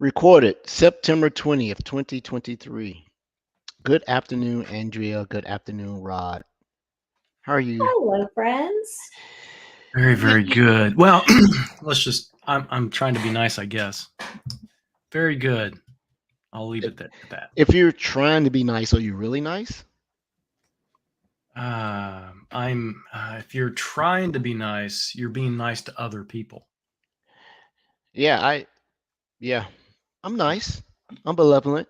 Recorded September 20th, 2023. Good afternoon, Andrea. Good afternoon, Rod. How are you? Hello, friends. Very, very good. Well, I'm trying to be nice, I guess. Very good. I'll leave it at that. If you're trying to be nice, are you really nice? If you're trying to be nice, you're being nice to other people. Yeah, yeah, I'm nice. I'm benevolent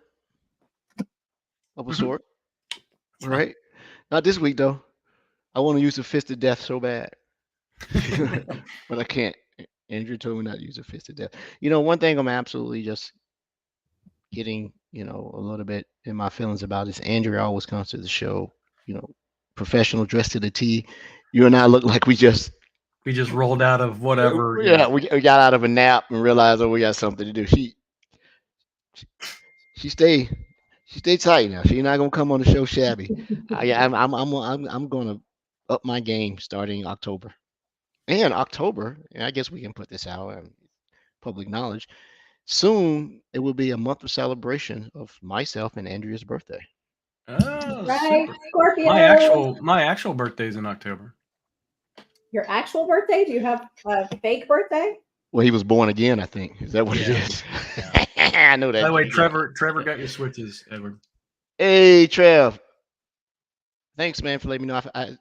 of a sort, right? Not this week, though. I want to use the fist of death so bad, but I can't. Andrew told me not to use the fist of death. One thing I'm absolutely just getting, a little bit in my feelings about is Andrew always comes to the show, you know, professional, dressed to the T. You and I look like We just rolled out of whatever. yeah, we got out of a nap and realized, oh, we got something to do. She stay she stay tight now. She's not gonna come on the show shabby. I'm gonna up my game starting October. And October, and I guess we can put this out in public knowledge. Soon it will be a month of celebration of myself and Andrea's birthday. Oh, Right, super. Scorpio. My actual birthday's in October. Your actual birthday? Do you have a fake birthday? Well, he was born again, I think. Is that what it Yeah. is? Yeah. I know that. By the way, Trevor got your switches, Edward. Hey, Trev. Thanks, man, for letting me know. I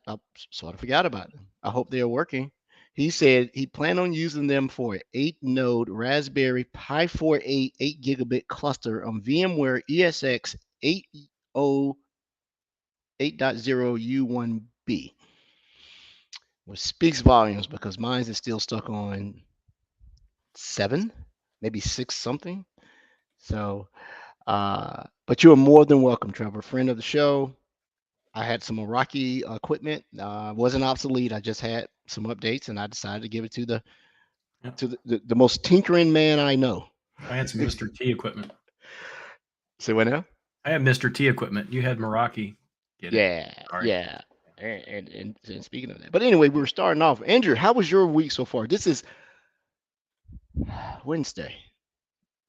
sort of forgot about them. I hope they're working. He said he planned on using them for an 8-node Raspberry Pi 4 8 gigabit cluster on VMware ESX 8.0 U1B, which speaks volumes because mine is still stuck on 7, maybe 6 something. So, but you're more than welcome, Trevor, friend of the show. I had some Meraki equipment. Wasn't obsolete. I just had some updates, and I decided to give it to the most tinkering man I know. I had some Mr. T equipment. Say what now? I had Mr. T equipment. You had Meraki. Yeah. And speaking of that, but anyway, we were starting off. Andrew, how was your week so far? This is Wednesday.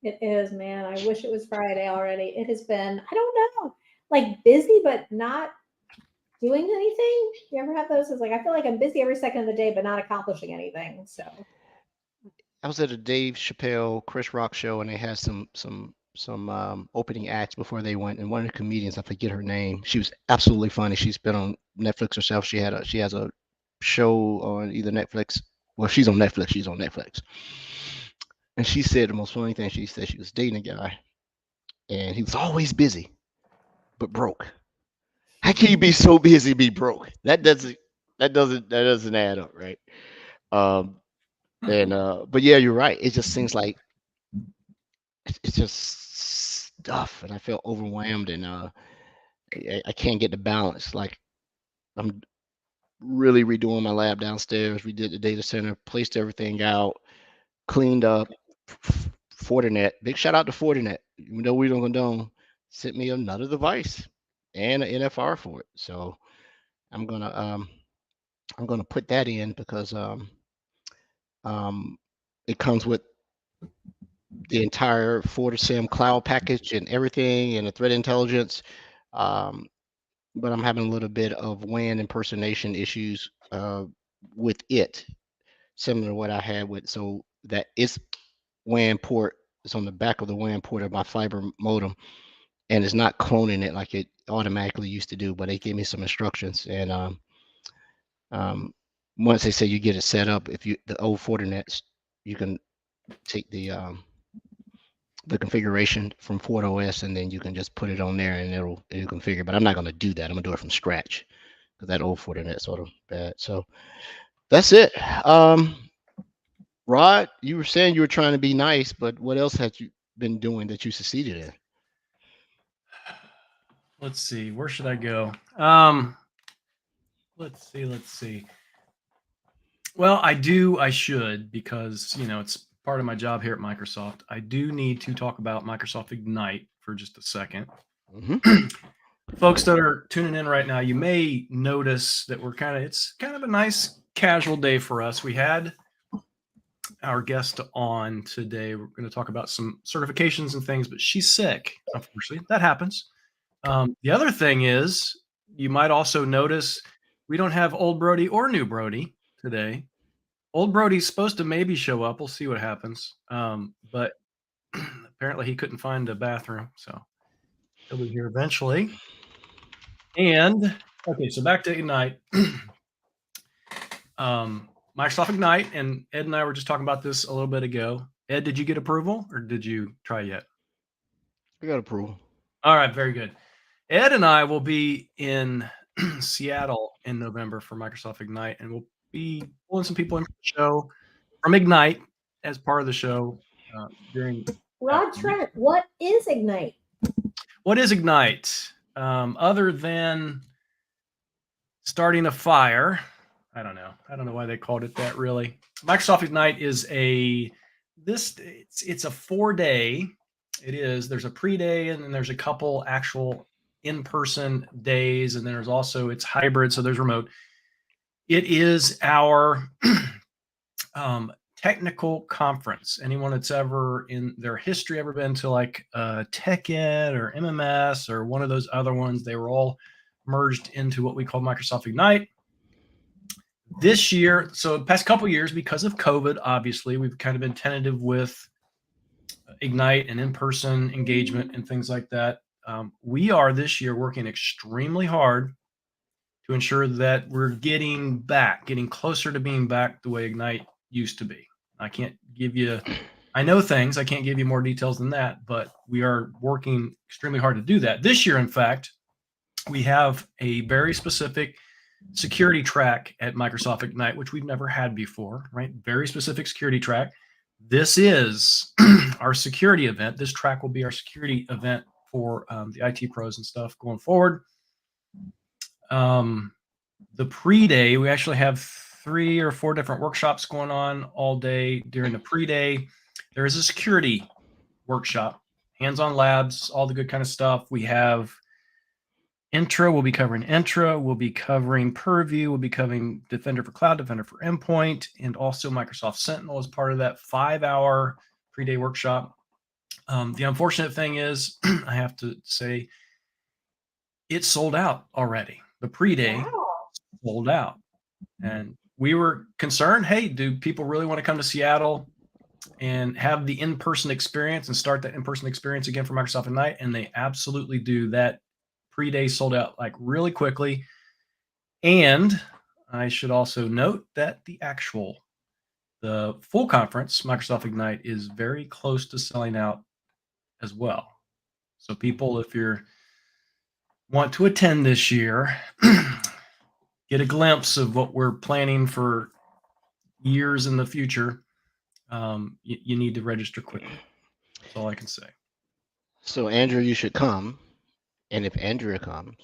It is, man. I wish it was Friday already. It has been, I don't know, like busy, but not doing anything. You ever have those? It's like, I feel like I'm busy every second of the day, but not accomplishing anything. So I was at a Dave Chappelle, Chris Rock show, and they had some opening acts before they went. And one of the comedians, I forget her name, she was absolutely funny. She's been on Netflix herself. She has a show on either Netflix. Well, she's on Netflix. She's on Netflix. And she said the most funny thing. She said she was dating a guy, and he was always busy, but broke. How can you be so busy, be broke? That doesn't add up, right? Um, but yeah, you're right. It just seems like it's just stuff, and I feel overwhelmed, and I can't get the balance. Like I'm really redoing my lab downstairs. Redid the data center, placed everything out, cleaned up. Fortinet, big shout out to Fortinet. Even though we don't condone, sent me another device and an NFR for it. So I'm gonna put that in because it comes with the entire FortiSIM cloud package and everything and the threat intelligence. Um, but I'm having a little bit of WAN impersonation issues with it, similar to what I had with, so that its WAN port is on the back of the WAN port of my fiber modem, and it's not cloning it like it automatically used to do. But they gave me some instructions, and once they say you get it set up, if you the old Fortinets, you can take the configuration from FortOS, and then you can just put it on there, and it'll configure. But I'm not going to do that. I'm going to do it from scratch because that old Fortinet sort of bad. So that's it. Rod, you were saying you were trying to be nice, but what else had you been doing that you succeeded in? Let's see. Where should I go? Let's see. Well, I should, because, it's part of my job here at Microsoft. I do need to talk about Microsoft Ignite for just a second. Mm-hmm. Folks that are tuning in right now, you may notice that it's kind of a nice casual day for us. We had our guest on today. We're going to talk about some certifications and things, but she's sick. Unfortunately, that happens. The other thing is, you might also notice we don't have old Brody or new Brody today. Old Brody's supposed to maybe show up. We'll see what happens. But apparently he couldn't find a bathroom, so he'll be here eventually. And okay, so back to Ignite. Microsoft Ignite, and Ed and I were just talking about this a little bit ago. Ed, did you get approval or did you try yet? We got approval. All right, very good. Ed and I will be in Seattle in November for Microsoft Ignite, and we'll be pulling some people in for the show from Ignite as part of the show during. Rod Trent, what is Ignite? What is Ignite? Other than starting a fire, I don't know. I don't know why they called it that. Really, Microsoft Ignite is it's a 4-day. It is. There's a pre-day, and then there's a couple actual in-person days, and then there's also it's hybrid, so there's remote. It is our technical conference. Anyone that's ever in their history ever been to like TechEd or MMS or one of those other ones, they were all merged into what we call Microsoft Ignite. This year, so the past couple of years, because of COVID, obviously, we've kind of been tentative with Ignite and in-person engagement and things like that. We are this year working extremely hard to ensure that we're getting closer to being back the way Ignite used to be. I can't give you, I know things, I can't give you more details than that, but we are working extremely hard to do that. This year, in fact, we have a very specific security track at Microsoft Ignite, which we've never had before, right? Very specific security track. This is our security event. This track will be our security event for the IT pros and stuff going forward. The pre-day, we actually have 3 or 4 different workshops going on all day. During the pre-day, there is a security workshop, hands-on labs, all the good kind of stuff. We have Entra, we'll be covering Entra, we'll be covering Purview, we'll be covering Defender for Cloud, Defender for Endpoint, and also Microsoft Sentinel as part of that 5-hour pre-day workshop. The unfortunate thing is, I have to say, it's sold out already. The pre-day sold out. And we were concerned, hey, do people really want to come to Seattle and have the in-person experience and start that in-person experience again for Microsoft Ignite? And they absolutely do. That pre-day sold out like really quickly. And I should also note that the full conference, Microsoft Ignite, is very close to selling out as well. So people, if you want to attend this year, get a glimpse of what we're planning for years in the future, you need to register quickly. That's all I can say. So Andrew, you should come. And if Andrea comes,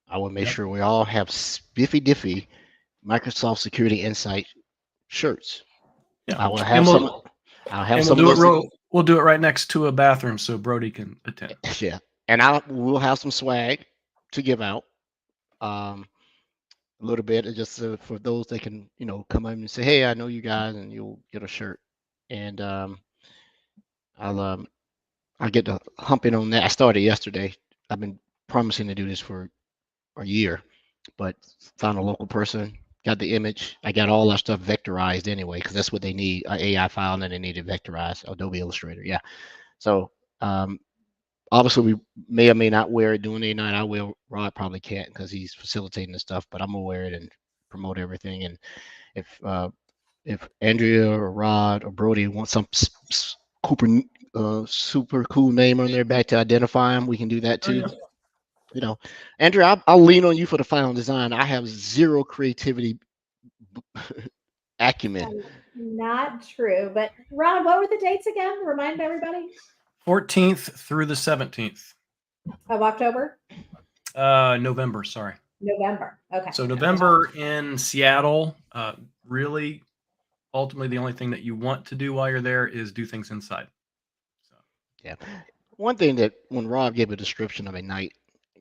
I will make sure we all have spiffy diffy Microsoft Security Insight shirts. Yeah, I will have some. I'll have some. We'll do it right next to a bathroom so Brody can attend. Yeah, and we'll have some swag to give out. A little bit, just for those that can, come up and say, "Hey, I know you guys," and you'll get a shirt. And I'll get to humping on that. I started yesterday. I've been promising to do this for a year, but found a local person, got the image. I got all that stuff vectorized anyway, because that's what they need, an AI file, and then they need it vectorized, Adobe Illustrator. Yeah. So obviously we may or may not wear it during the night. I will. Rod probably can't because he's facilitating the stuff, but I'm gonna wear it and promote everything. And if Andrea or Rod or Brody want some super cool name on their back to identify them, we can do that too. Andrew, I'll lean on you for the final design. I have zero creativity acumen. Not true, but Rod, what were the dates again? Remind everybody. 14th through the 17th of October. November. Sorry. November. Okay. So November in Seattle. Really, ultimately, the only thing that you want to do while you're there is do things inside. Yeah. One thing that when Rob gave a description of Ignite,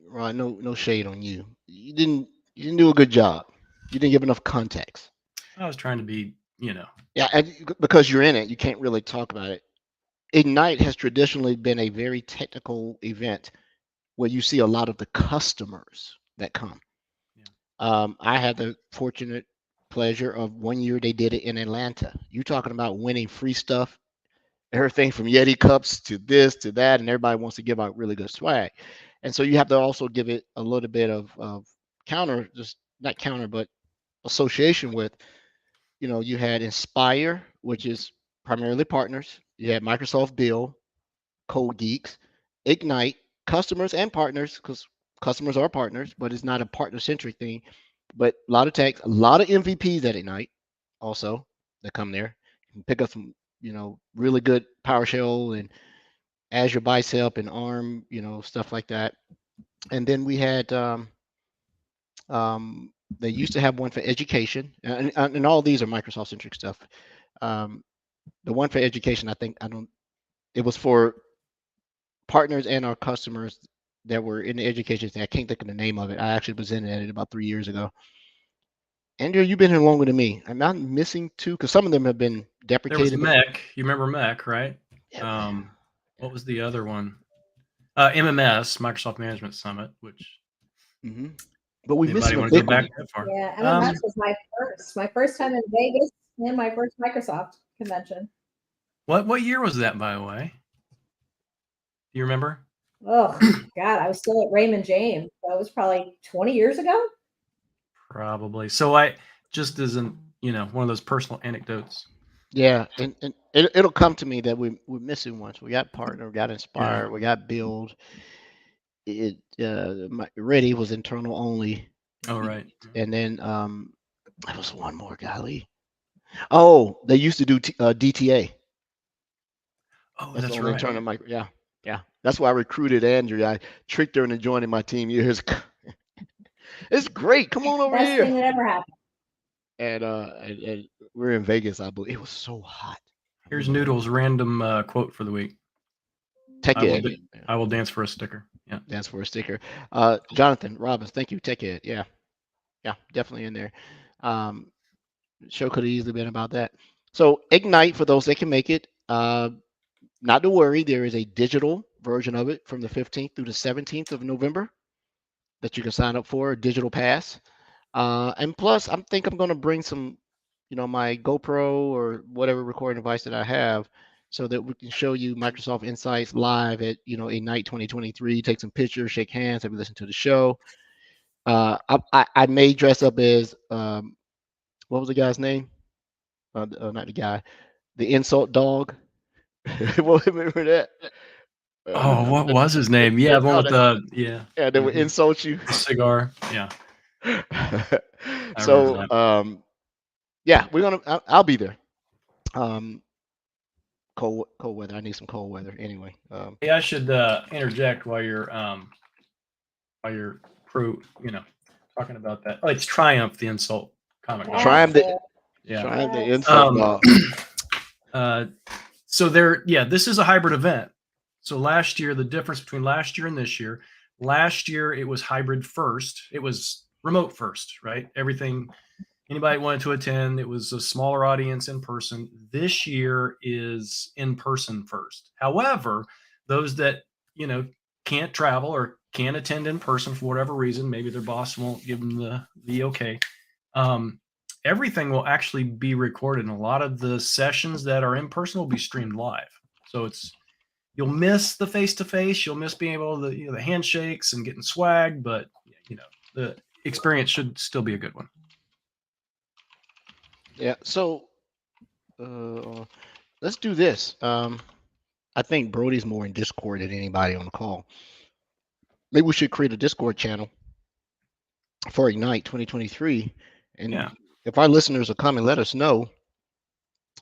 Rod, no shade on you. You didn't do a good job. You didn't give enough context. I was trying to be you know. Yeah, and because you're in it, you can't really talk about it. Ignite has traditionally been a very technical event where you see a lot of the customers that come. I had the fortunate pleasure of one year they did it in Atlanta. You talking about winning free stuff, everything from Yeti cups to this to that, and everybody wants to give out really good swag. And so you have to also give it a little bit of counter, just not counter, but association with, you had Inspire, which is primarily partners. You had Microsoft Build, Code Geeks, Ignite, customers and partners, because customers are partners, but it's not a partner centric thing. But a lot of techs, a lot of MVPs at Ignite also that come there. You can pick up some, really good PowerShell and Azure Bicep and ARM, stuff like that. And then we had, they used to have one for education, and all these are Microsoft centric stuff. The one for education, it was for partners and our customers that were in the education thing. I can't think of the name of it. I actually presented at it about 3 years ago. Andrew, you've been here longer than me. I'm not missing two because some of them have been There was deprecated. MEC. You remember MEC, right? Yeah. What was the other one? MMS, Microsoft Management Summit, which. But we missed Anybody a want to big go back one. that far? Yeah, MMS was my first time in Vegas and my first Microsoft convention. What year was that, by the way? Do you remember? Oh God, I was still at Raymond James. That was probably 20 years ago. Probably. So I just as one of those personal anecdotes. Yeah, and it'll come to me that we're missing one. So we got Partner, we got Inspire, we got Build. Ready was internal only. Oh, right. And then there was one more, golly. Oh, they used to do DTA. Oh, that's right. Internal micro. Yeah. That's why I recruited Andrew. I tricked her into joining my team years. It's great. Come on over Best here. thing that ever happened. And we're in Vegas, I believe. It was so hot. Here's Noodle's random quote for the week. Tech Ed. I will dance for a sticker. Yeah. Dance for a sticker. Jonathan Robbins, thank you. Tech Ed. Yeah, definitely in there. Show could have easily been about that. So Ignite, for those that can make it, not to worry, there is a digital version of it from the 15th through the 17th of November that you can sign up for, a digital pass. And plus, I'm going to bring some, my GoPro or whatever recording device that I have, so that we can show you Microsoft Insights live at, Ignite 2023, take some pictures, shake hands, have you listen to the show. I may dress up as, what was the guy's name? Not the guy, the insult dog. Remember that? Oh, what was his name? Yeah, the one with the Yeah, they would insult you. The cigar. Yeah. So yeah, I'll be there. Cold weather. I need some cold weather anyway. Hey, I should interject while you're talking about that. Oh, it's Triumph, the insult comic. Triumph the insult dog. So this is a hybrid event. So last year, the difference between last year and this year, last year it was hybrid first. It was remote first, right? Anybody wanted to attend, it was a smaller audience in person. This year is in person first. However, those that, can't travel or can't attend in person for whatever reason, maybe their boss won't give them the okay. Everything will actually be recorded, and a lot of the sessions that are in person will be streamed live. So you'll miss the face-to-face, you'll miss being able to, the handshakes and getting swag, but the experience should still be a good one. Yeah. So let's do this. I think Brody's more in Discord than anybody on the call. Maybe we should create a Discord channel for Ignite 2023. And if our listeners will come and let us know,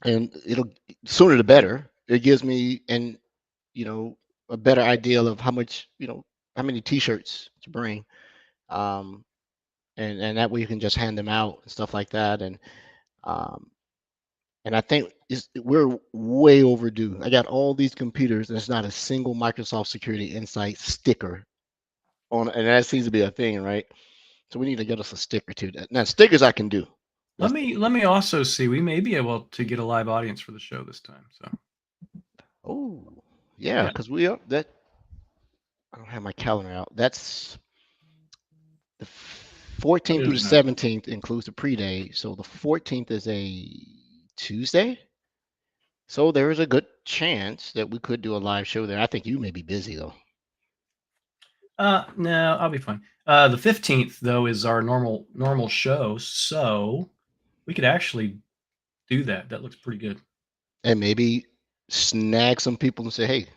and it'll sooner the better. It gives me a better idea of how much, how many t-shirts to bring. And that way you can just hand them out and stuff like that. And I think we're way overdue. I got all these computers, and there's not a single Microsoft Security Insight sticker on, and that seems to be a thing, right? So we need to get us a sticker too. Now stickers I can do. Let me also see. We may be able to get a live audience for the show this time. So Oh, yeah, Yeah. because we are that. I don't have my calendar out. That's the 14th through the There's that. 17th includes the pre-day. So the 14th is a Tuesday. So there is a good chance that we could do a live show there. I think you may be busy though. No, I'll be fine. The 15th though is our normal show, so we could actually do that. That looks pretty good. And maybe snag some people and say, hey,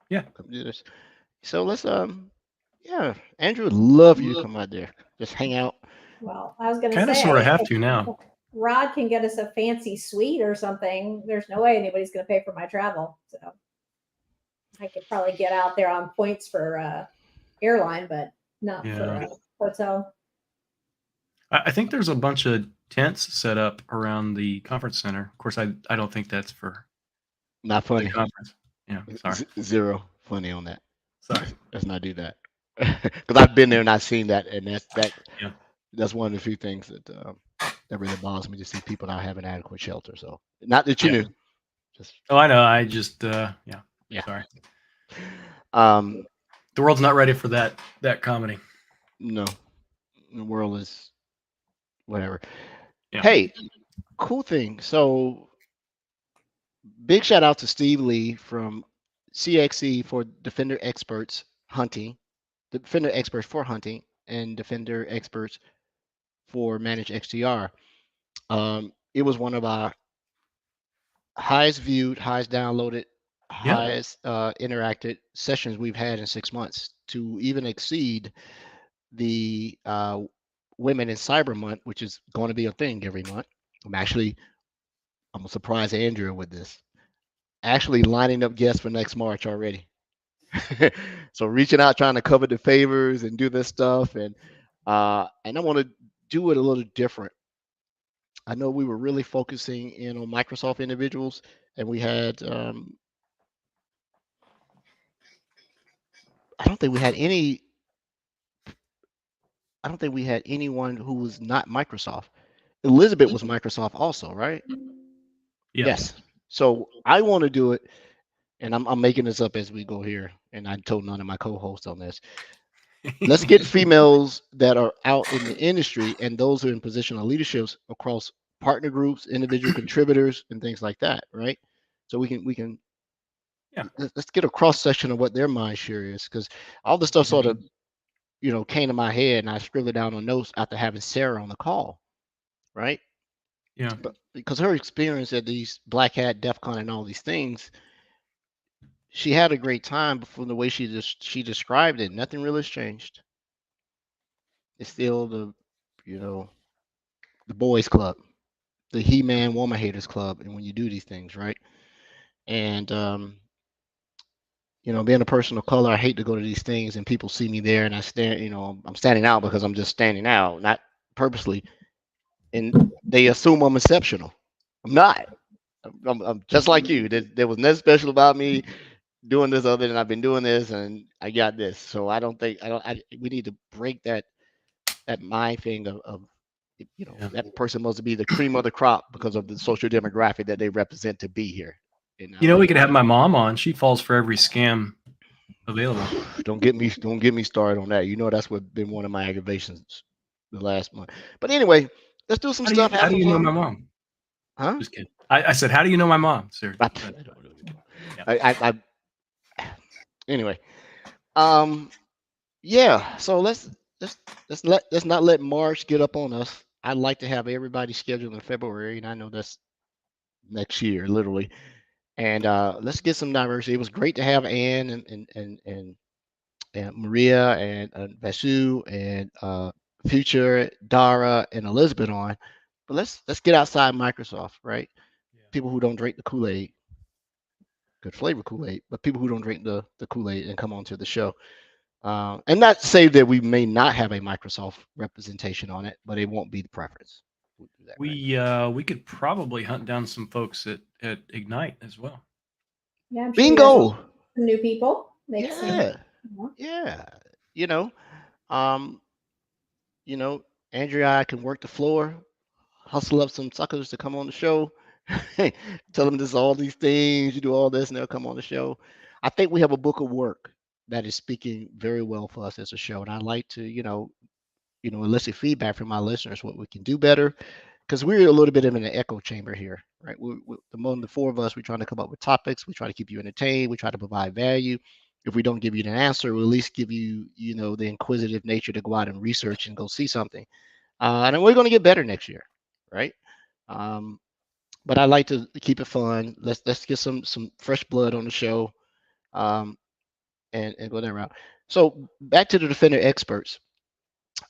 Yeah. come do this. So let's yeah, Andrew would love you to come out there. Just hang out. Well, I was going to Kind of say, sort of have if to now. Rod can get us a fancy suite or something, there's no way anybody's going to pay for my travel. So I could probably get out there on points for airline, but not for Yeah. hotel. I think there's a bunch of tents set up around the conference center. Of course, I don't think that's for Not the funny. conference. Yeah, sorry. Zero funny on that. Sorry. Let's not do that. Because I've been there and I've seen that, and Yeah. that's one of the few things that really bothers me to see people not having adequate shelter. So not that you Yeah. knew. Just Oh, I know. I just yeah. Sorry. The world's not ready for that comedy. No, the world is whatever. Yeah. Hey, cool thing. So big shout out to Steve Lee from CXE for Defender Experts Hunting, Defender Experts for Hunting, and Defender Experts for Managed XDR. It was one of our highest viewed, highest downloaded, Yeah. highest interacted sessions we've had in 6 months, to even exceed the Women in Cyber Month, which is going to be a thing every month. I'm gonna surprise Andrew with this. Actually lining up guests for next March already. So reaching out, trying to cover the favors and do this stuff, and I want to do it a little different. I know we were really focusing in on Microsoft individuals, and we had I don't think we had anyone who was not Microsoft. Elizabeth was Microsoft also, right? Yeah. Yes. So I want to do it, and I'm making this up as we go here, and I told none of my co-hosts on this. Let's get females that are out in the industry and those who are in position of leaderships across partner groups, individual contributors, and things like that, right? So we can Yeah. let's get a cross section of what their mind share is, because all the stuff sort of came to my head, and I scribbled it down on notes after having Sarah on the call, right? Yeah. But because her experience at these Black Hat, DEF CON, and all these things, she had a great time. But from the way she described it, nothing really has changed. It's still the boys club, the He-Man woman haters club, and when you do these things, right? And being a person of color, I hate to go to these things and people see me there and I stand, I'm standing out because I'm just standing out, not purposely, and they assume I'm exceptional. I'm not. I'm just like you. There was nothing special about me doing this other than I've been doing this and I got this. So I don't think we need to break that mind thing of that person must be the cream of the crop because of the social demographic that they represent to be here. And we could have my mom on. She falls for every scam available. Don't get me started on that. That's what been one of my aggravations the last month. But anyway, let's do some stuff. How do you know my mom? Huh? Just kidding. I said, how do you know my mom? Sir. Anyway, yeah. So let's not let March get up on us. I'd like to have everybody scheduled in February, and I know that's next year, literally. And let's get some diversity. It was great to have Ann and Maria and Vasu and Future, Dara, and Elizabeth on. But let's get outside Microsoft, right? Yeah. People who don't drink the Kool-Aid, good flavor Kool-Aid, but people who don't drink the Kool-Aid and come onto the show. And not to say that we may not have a Microsoft representation on it, but it won't be the preference. We'll do that, we could probably hunt down some folks at Ignite as well. Yeah, bingo. Some new people. Yeah. Andrea, I can work the floor. hustle up some suckers to come on the show. Tell them this all these things, you do all this, and they'll come on the show. I think we have a book of work that is speaking very well for us as a show, and I'd like to, elicit feedback from my listeners what we can do better, because we're a little bit of an echo chamber here, right? The four of us, we're trying to come up with topics. We try to keep you entertained. We try to provide value. If we don't give you an answer, we'll at least give you, the inquisitive nature to go out and research and go see something. And then we're going to get better next year, right? Um, but I like to keep it fun. Let's get some fresh blood on the show, um, and go that route. So back to the Defender experts.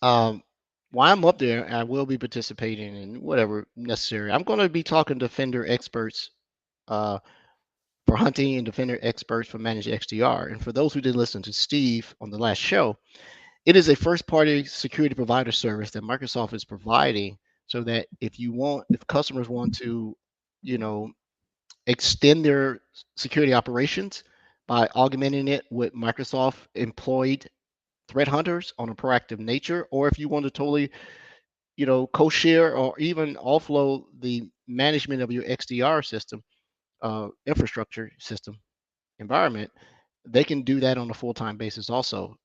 Um, while I'm up there, I will be participating in whatever necessary. I'm going to be talking to Defender experts uh, for hunting and Defender experts for managed XDR. And for those who didn't listen to Steve on the last show, it is a first-party security provider service that Microsoft is providing, so that if customers want to, you know, extend their security operations by augmenting it with Microsoft employed threat hunters on a proactive nature, or if you want to totally, co-share or even offload the management of your XDR system, infrastructure system environment, they can do that on a full-time basis also,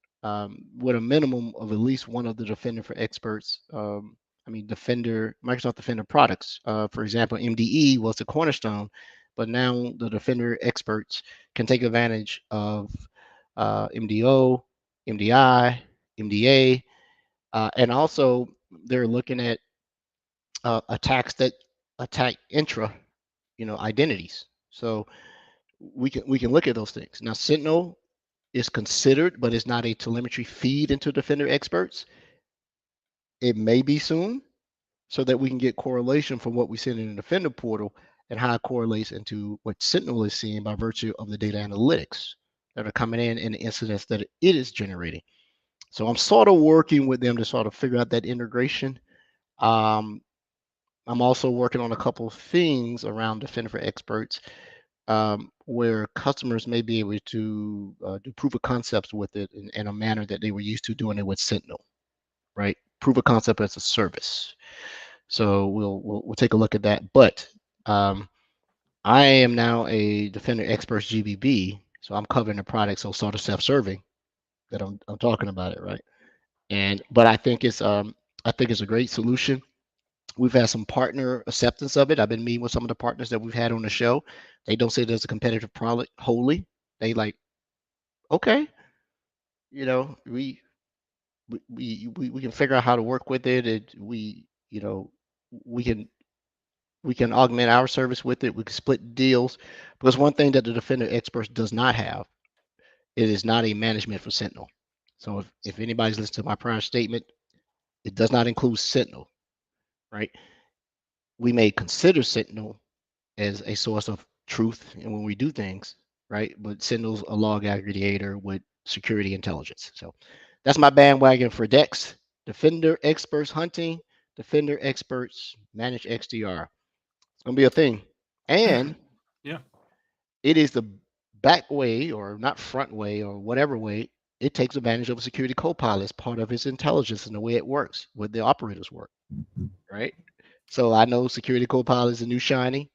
with a minimum of at least one of the Defender for experts. Microsoft Defender products. For example, MDE was the cornerstone, but now the Defender experts can take advantage of MDO, MDI, MDA, and also they're looking at attacks that attack intra, identities. So we can look at those things. Now, Sentinel is considered, but it's not a telemetry feed into Defender experts. It may be soon, so that we can get correlation from what we send in the Defender portal and how it correlates into what Sentinel is seeing by virtue of the data analytics that are coming in and the incidents that it is generating. So I'm sort of working with them to sort of figure out that integration. I'm also working on a couple of things around Defender for experts, where customers may be able to do proof of concepts with it in a manner that they were used to doing it with Sentinel, right? Proof of concept as a service. So we'll take a look at that. But I am now a Defender Experts GBB, so I'm covering the product, so sort of self-serving that I'm talking about it, right? But I think it's a great solution. We've had some partner acceptance of it. I've been meeting with some of the partners that we've had on the show. They don't say there's a competitive product wholly. They like, okay, we can figure out how to work with it. We can augment our service with it. We can split deals, because one thing that the Defender Experts does not have, it is not a management for Sentinel. So if anybody's listened to my prior statement, it does not include Sentinel, right? We may consider Sentinel as a source of truth and when we do things, right? But Sentinel's a log aggregator with security intelligence. So that's my bandwagon for DEX. Defender Experts Hunting, Defender Experts Manage XDR. It's going to be a thing. And yeah, it is the back way, or not front way, or whatever way. It takes advantage of a security co-pilot as part of its intelligence and the way it works, with the operators work, right? So I know security co-pilot is the new shiny.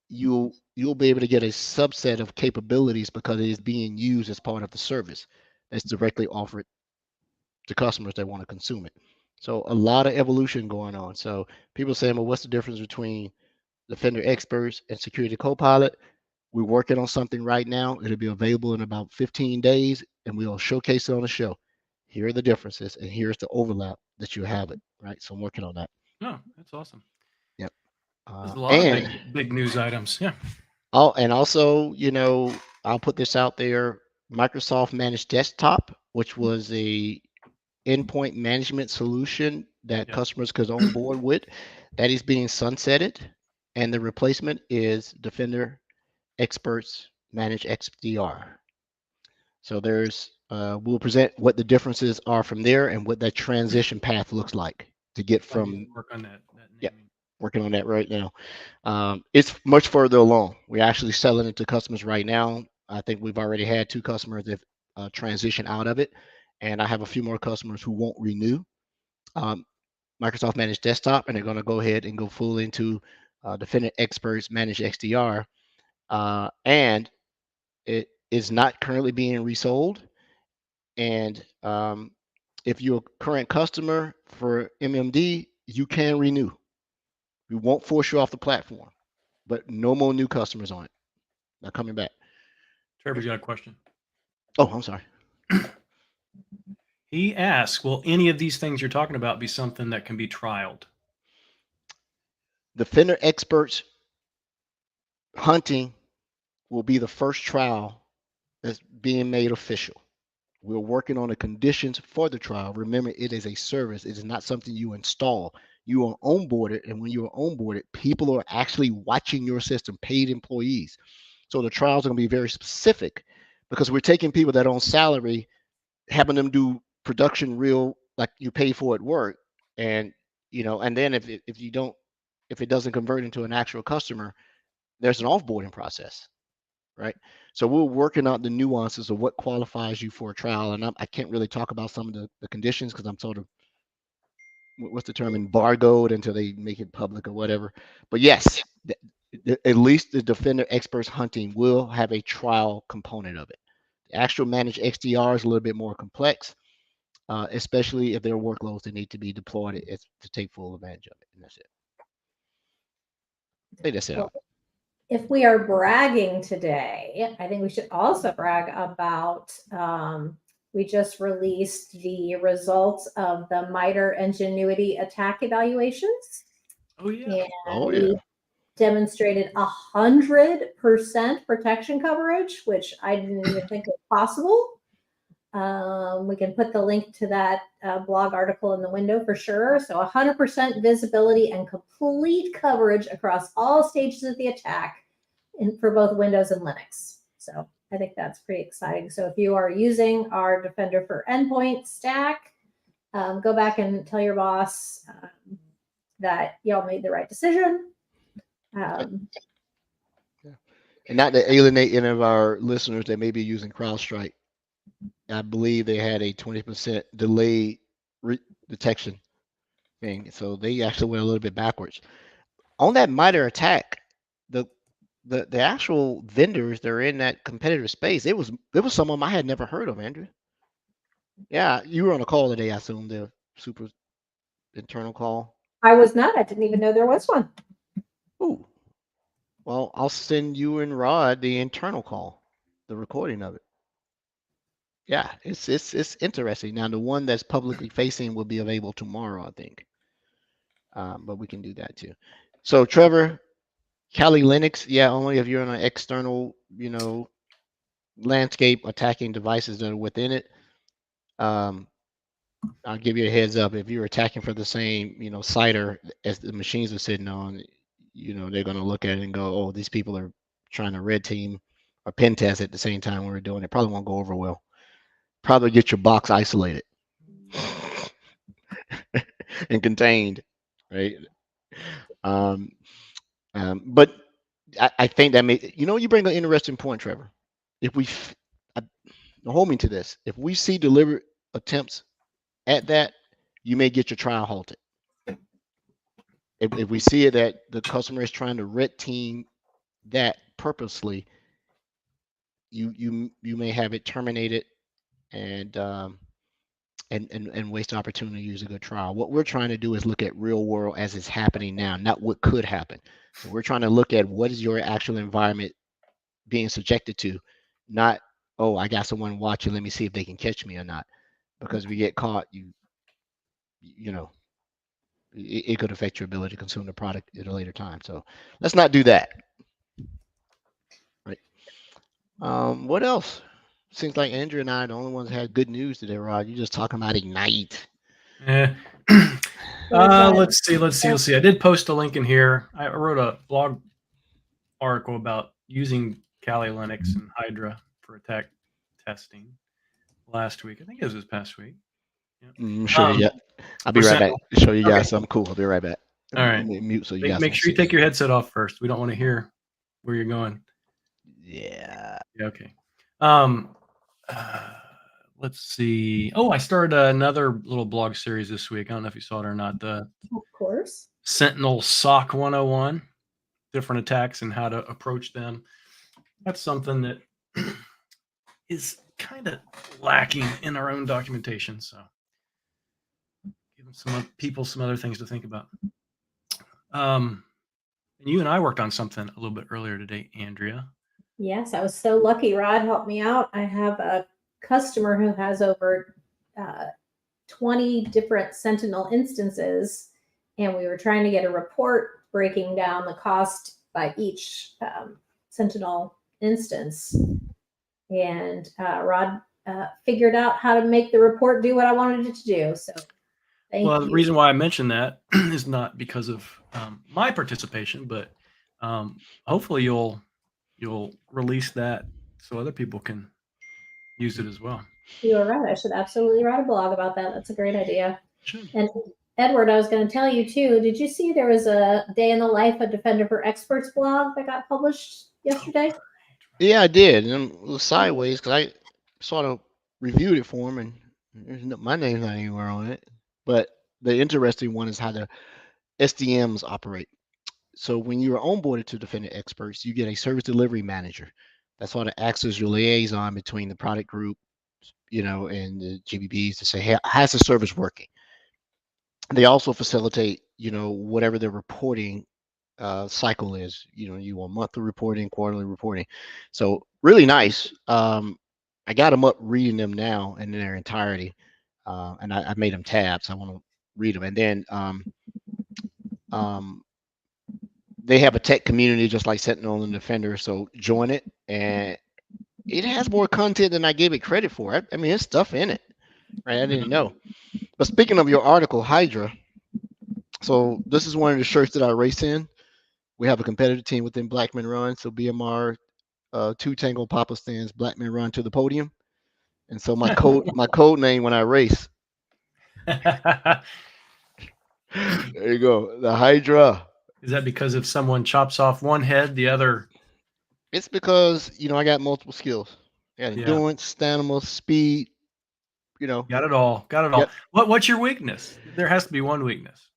You'll be able to get a subset of capabilities because it is being used as part of the service that's directly offered to customers that want to consume it. So a lot of evolution going on. So people saying, well, what's the difference between Defender Experts and Security Copilot? We're working on something right now. It'll be available in about 15 days, and we'll showcase it on the show. Here are the differences, and here's the overlap that you have it, right? So I'm working on that. no, that's awesome. Yep. There's a lot of big news items. Yeah. Oh, and also, I'll put this out there. Microsoft Managed Desktop, which was a endpoint management solution that customers could onboard with, that is being sunsetted, and the replacement is Defender Experts Manage XDR. So we'll present what the differences are from there and what that transition path looks like to get from. Work on that. Yeah, working on that right now. It's much further along. We're actually selling it to customers right now. I think we've already had 2 customers that transition out of it, and I have a few more customers who won't renew. Microsoft Managed Desktop, and they're going to go ahead and go full into Defender Experts Managed XDR, and it is not currently being resold. And if you're a current customer for MMD, you can renew. We won't force you off the platform, but no more new customers on it. Not coming back. Trevor's got a question. Oh, I'm sorry. He asks, will any of these things you're talking about be something that can be trialed? Defender Experts hunting will be the first trial that's being made official. We're working on the conditions for the trial. Remember, it is a service. It is not something you install. You are onboarded, and when you are onboarded, people are actually watching your system, paid employees. So the trials are going to be very specific because we're taking people that are on salary, having them do production real, like you pay for at work, and and then if it doesn't convert into an actual customer, there's an offboarding process, right? So we're working out the nuances of what qualifies you for a trial, and I can't really talk about some of the conditions because I'm sort of, what's the term, embargoed until they make it public or whatever. But yes, at least the Defender Experts hunting will have a trial component of it. The actual managed XDR is a little bit more complex, especially if there are workloads that need to be deployed to take full advantage of it. And that's it. I think that's it. Well, if we are bragging today, I think we should also brag about, we just released the results of the MITRE Ingenuity attack evaluations. Oh, yeah. And we demonstrated 100% protection coverage, which I didn't even think was possible. We can put the link to that blog article in the window for sure. So 100% visibility and complete coverage across all stages of the attack for both Windows and Linux. So I think that's pretty exciting. So if you are using our Defender for Endpoint stack, go back and tell your boss that y'all made the right decision. And not to alienate any of our listeners that may be using CrowdStrike, I believe they had a 20% delayed detection thing. So they actually went a little bit backwards. On that MITRE attack, the actual vendors that are in that competitive space, there was some of them I had never heard of, Andrew. Yeah, you were on a call today, I assume, the super internal call. I was not. I didn't even know there was one. Ooh. Well, I'll send you and Rod the internal call, the recording of it. Yeah, it's interesting. Now, the one that's publicly facing will be available tomorrow, I think. But we can do that too. So, Trevor, Kali Linux, yeah, only if you're on an external, landscape attacking devices that are within it. I'll give you a heads up. If you're attacking for the same, CIDR as the machines are sitting on, they're going to look at it and go, oh, these people are trying to red team or pen test at the same time when we're doing it. Probably won't go over well. Probably get your box isolated and contained, right? But I think that you bring an interesting point, Trevor. If hold me to this, if we see deliberate attempts at that, you may get your trial halted. If we see it that the customer is trying to red team that purposely, you may have it terminated and waste opportunity to use a good trial. What we're trying to do is look at real world as it's happening now, not what could happen. So we're trying to look at what is your actual environment being subjected to, not, oh, I got someone watching, let me see if they can catch me or not. Because if you get caught, it could affect your ability to consume the product at a later time. So let's not do that. Right. What else? Seems like Andrew and I are the only ones that had good news today, Rod. You're just talking about Ignite. Yeah. Let's see. I did post a link in here. I wrote a blog article about using Kali Linux and Hydra for attack testing last week. I think it was this past week. Yeah. Sure. Yeah. I'll be right back to show you guys something cool. I'll be right back. All right. Mute so you guys make sure you take your headset off first. We don't want to hear where you're going. Yeah. Okay. let's see. Oh, I started another little blog series this week. I don't know if you saw it or not. The Of course. Sentinel SOC 101, different attacks and how to approach them. That's something that is kind of lacking in our own documentation. So giving people some other things to think about. And you and I worked on something a little bit earlier today, Andrea. Yes, I was so lucky. Rod helped me out. I have a customer who has over 20 different Sentinel instances, and we were trying to get a report breaking down the cost by each Sentinel instance. And Rod figured out how to make the report do what I wanted it to do. So thank you. The reason why I mentioned that is not because of my participation, but hopefully you'll release that so other people can use it as well. You are right. I should absolutely write a blog about that. That's a great idea. Should. And Edward, I was going to tell you too. Did you see there was a Day in the Life of Defender for Experts blog that got published yesterday? Yeah, I did. And it was sideways because I sort of reviewed it for him, and my name's not anywhere on it. But the interesting one is how the SDMs operate. So when you're onboarded to Defender Experts, you get a service delivery manager. That's sort of acts as your liaison between the product group, and the GBBs to say, hey, how's the service working? They also facilitate, whatever the reporting cycle is. You want monthly reporting, quarterly reporting. So really nice. I got them up reading them now in their entirety, and I made them tabs. I want to read them, and then they have a tech community just like Sentinel and Defender. So join it, and it has more content than I gave it credit for. I mean, there's stuff in it, right? I didn't know. But speaking of your article, Hydra. So this is one of the shirts that I race in. We have a competitive team within Black Men Run. So BMR 2 Tango Papa stands Black Men Run to the podium. And so my code name when I race. There you go. The Hydra. Is that because if someone chops off one head, the other? It's because, I got multiple skills. I got endurance, stamina, speed, Got it all. Yep. What's your weakness? There has to be one weakness.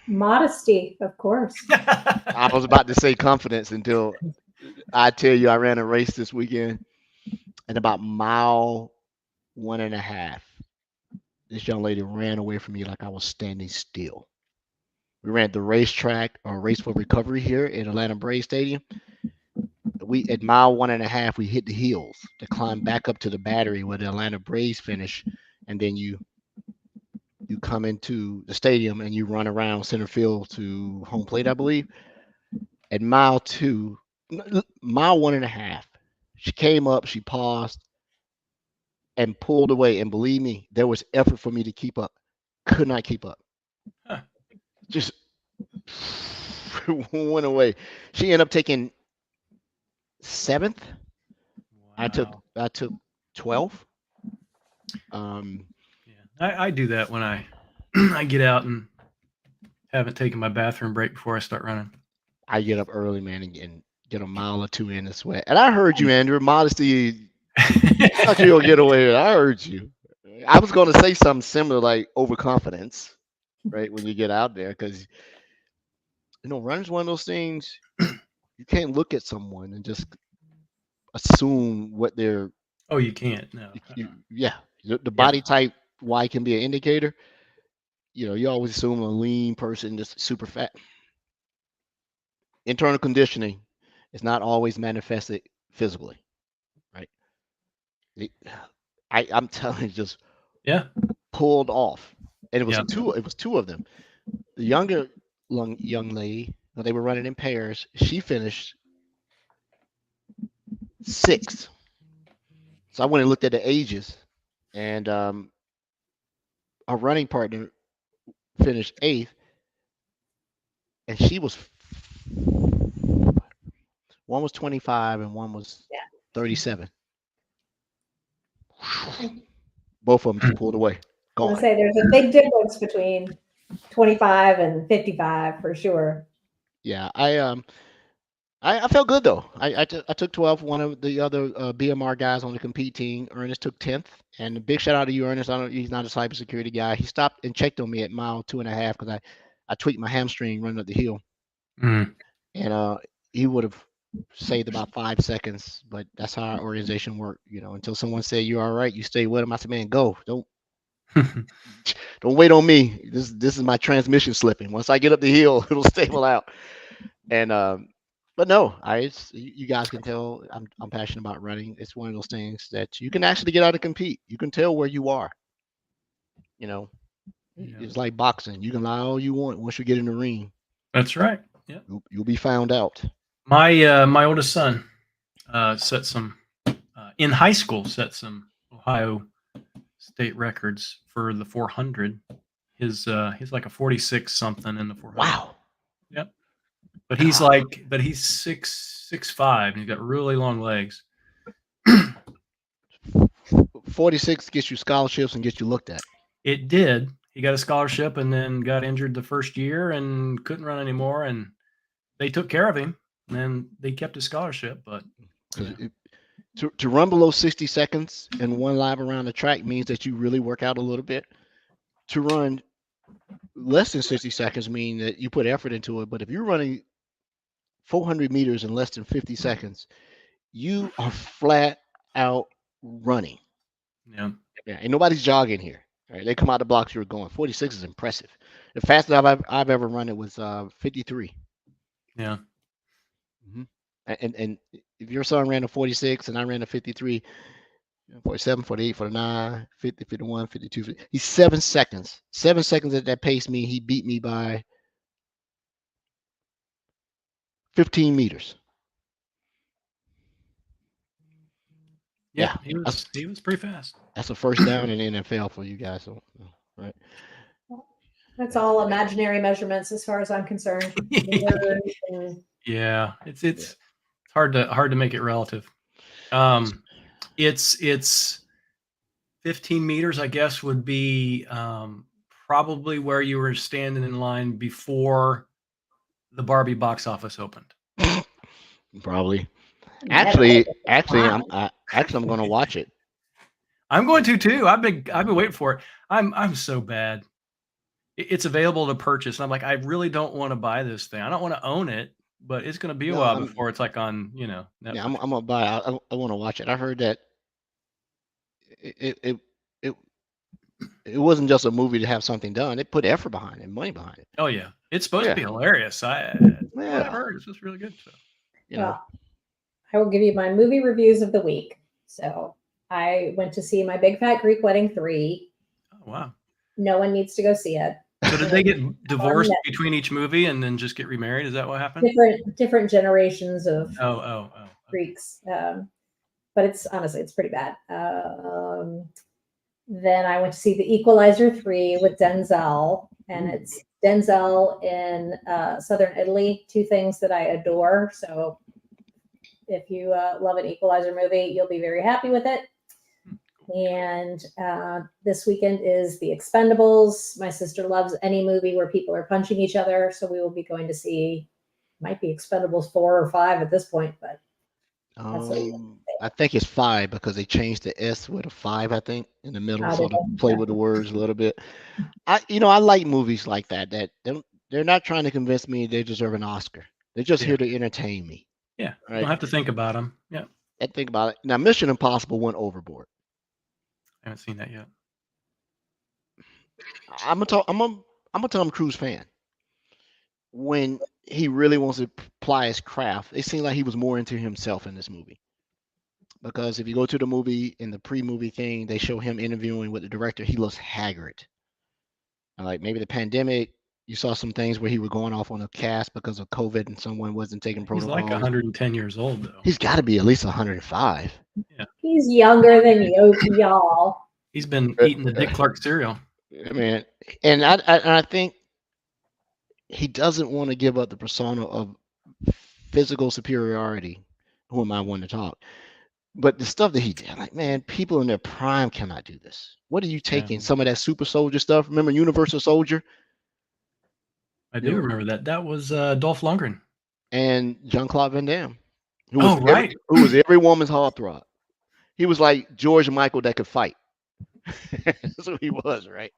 Modesty, of course. I was about to say confidence until I tell you I ran a race this weekend, and about mile 1.5, this young lady ran away from me like I was standing still. We ran the racetrack or Race for Recovery here in Atlanta Braves Stadium. We at mile 1.5, we hit the hills to climb back up to the battery where the Atlanta Braves finish, and then you come into the stadium and you run around center field to home plate, I believe. At mile 1.5, she came up, she paused, and pulled away. And believe me, there was effort for me to keep up. Could not keep up. Huh. Just went away. She ended up taking 7th. Wow. I took 12th. I do that when I get out and haven't taken my bathroom break before I start running. I get up early, man, and get a mile or two in the sweat. And I heard you, Andrew. Modesty, thought you'll get away with it. I heard you. I was going to say something similar, like overconfidence, right? When you get out there, because running's one of those things. You can't look at someone and just assume what they're. Oh, you can't. No. The body type. Why can be an indicator. You always assume a lean person just super fat. Internal conditioning is not always manifested physically, right? I'm telling you, just pulled off, and it was two. It was two of them. The younger young lady, they were running in pairs. She finished 6th. So I went and looked at the ages, and our running partner finished 8th, and she was. One was 25 and one was 37. Both of them just pulled away. I was gonna say there's a big difference between 25 and 55 for sure. Yeah, I I felt good though. I took 12th. One of the other BMR guys on the compete team, Ernest, took 10th. And a big shout out to you, Ernest. I don't, he's not a cybersecurity guy. He stopped and checked on me at mile 2.5 because I tweaked my hamstring running up the hill, Mm. and he would have saved about 5 seconds. But that's how our organization worked. You know, until someone said you're all right, you stay with him. I said, man, go. Don't wait on me. This is my transmission slipping. Once I get up the hill, it'll stable out. And but no, you guys can tell I'm passionate about running. It's one of those things that you can actually get out and compete. You can tell where you are. You know, Yeah. it's like boxing. You can lie all you want. Once you get in the ring, That's right. Yeah. you'll be found out. My oldest son set some in high school, set some Ohio state records for the 400. He's like a 46 something in the 400. Wow. Yep. But he's 6'5", and he's got really long legs. 46 gets you scholarships and gets you looked at. It did. He got a scholarship and then got injured the first year and couldn't run anymore. And they took care of him, and then they kept his scholarship. But to run below 60 seconds in one lap around the track means that you really work out a little bit. To run less than 60 seconds mean that you put effort into it. But if you're running 400 meters in less than 50 seconds, you are flat out running. yeah, And nobody's jogging here. Right? They come out the blocks you're going. 46 is impressive. The fastest I've ever run it was 53. yeah. Mm-hmm. And if your son ran a 46 and I ran a 53, 47, 48, 49, 50, 51, 52, 50, he's 7 seconds. 7 seconds at that pace mean he beat me by 15 meters. Yeah, he was pretty fast. That's a first down in the NFL for you guys. So, right. That's all imaginary measurements as far as I'm concerned. Yeah, it's hard to make it relative. It's 15 meters, I guess, would be probably where you were standing in line before the Barbie box office opened. Probably. Actually, I'm going to watch it. I'm going to too. I've been waiting for it. I'm so bad. It's available to purchase, and I'm like, I really don't want to buy this thing. I don't want to own it, but it's going to be a while before it's like on, Netflix. Yeah, I'm gonna buy it. I want to watch it. I heard that it wasn't just a movie to have something done. It put effort behind it, money behind it. Oh yeah, it's supposed to be hilarious. What I heard, it's just really good. So, well, I will give you my movie reviews of the week. So I went to see My Big Fat Greek Wedding 3. Oh wow. No one needs to go see it. So did they get divorced between each movie and then just get remarried? Is that what happened? Different generations of Oh. Greeks. But it's honestly, it's pretty bad. Then I went to see The Equalizer 3 with Denzel, and it's Denzel in Southern Italy, two things that I adore. So if you love an Equalizer movie, you'll be very happy with it. And this weekend is The Expendables. My sister loves any movie where people are punching each other. So we will be going to see, might be Expendables 4 or 5 at this point, but I think it's 5 because they changed the S with a 5, I think, in the middle, so to play with the words a little bit. I like movies like that. They're not trying to convince me they deserve an Oscar. They're just here to entertain me. Yeah, right? You don't have to think about them. Yeah, I think about it. Now, Mission Impossible went overboard. I haven't seen that yet. I'm a Tom Cruise fan. When he really wants to apply his craft, it seemed like he was more into himself in this movie. Because if you go to the movie, in the pre-movie thing, they show him interviewing with the director. He looks haggard. Like maybe the pandemic, you saw some things where he was going off on a cast because of COVID and someone wasn't taking protocols. He's like 110 years old, though. He's got to be at least 105. Yeah. He's younger than y'all. He's been eating the Dick Clark cereal. I mean, and I think he doesn't want to give up the persona of physical superiority. Who am I one to talk? But the stuff that he did, like, man, people in their prime cannot do this. What are you taking? Some of that super soldier stuff? Remember Universal Soldier? I do remember that. That was Dolph Lundgren. and Jean-Claude Van Damme, Oh, right. who was every woman's heartthrob. He was like George Michael that could fight. That's what he was, right?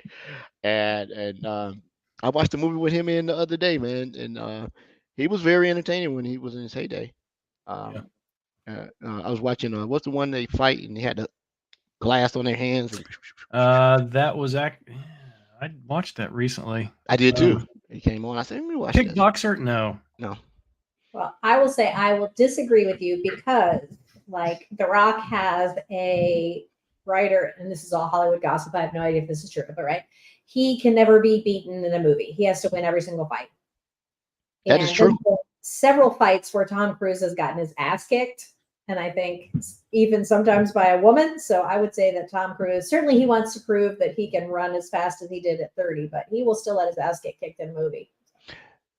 And I watched a movie with him in the other day, man, and he was very entertaining when he was in his heyday. Yeah. Um, I was watching what's the one they fight and they had the glass on their hands. That was I watched that recently. I did too. He came on. I said, let me watch this. Kickboxer? No. No. Well, I will say I will disagree with you because, like, The Rock has a writer, and this is all Hollywood gossip. I have no idea if this is true, but right, he can never be beaten in a movie. He has to win every single fight. That is true. Several fights where Tom Cruise has gotten his ass kicked, and I think even sometimes by a woman. So I would say that Tom Cruise, certainly he wants to prove that he can run as fast as he did at 30, but he will still let his ass get kicked in a movie.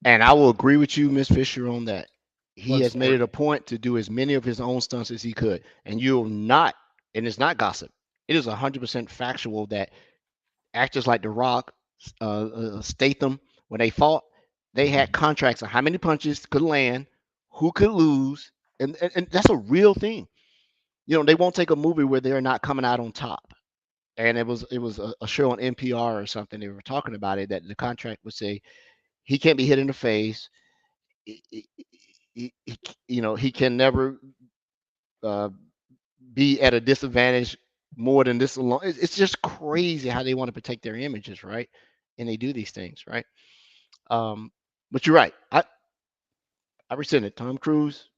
And I will agree with you, Miss Fisher, on that. He Blood has made sport. it a point to do as many of his own stunts as he could. And you'll not, and it's not gossip. It is 100% factual that actors like The Rock, Statham, when they fought, they had contracts on how many punches could land, who could lose, and that's a real thing. You know, they won't take a movie where they're not coming out on top. And it was a show on NPR or something. They were talking about it that the contract would say he can't be hit in the face. You know, he can never uh, be at a disadvantage more than this alone. It's just crazy how they want to protect their images, right? And they do these things, right? But you're right. I resent it. Tom Cruise,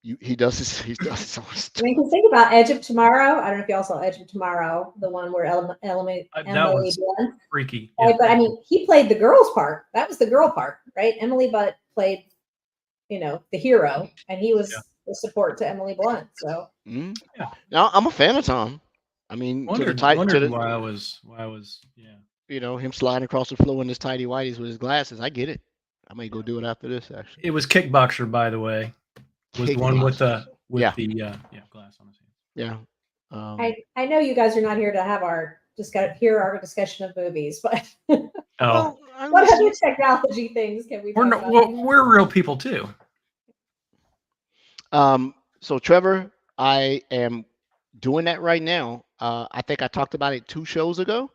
he does this. He does his own I stuff. mean, because think about Edge of Tomorrow. I don't know if y'all saw Edge of Tomorrow, the one where Emily That Emily was Blunt. freaky. Right, Yeah. but I mean, he played the girl's part. That was the girl part, right? Emily Blunt played, the hero, and he was the support to Emily Blunt. So Mm. Yeah. Now I'm a fan of Tom. I mean, Wondered why I was yeah. you know, him sliding across the floor in his tidy whities with his glasses. I get it. I may go do it after this. Actually, It was Kickboxer, by the way. Was the one with the Yeah. glass on his hand. Yeah. I know you guys are not here to have our hear our discussion of movies, but Oh, well, what other technology things can we? we're talk no, about? we're real people too. So Trevor, I am doing that right now. I think I talked about it 2 shows ago.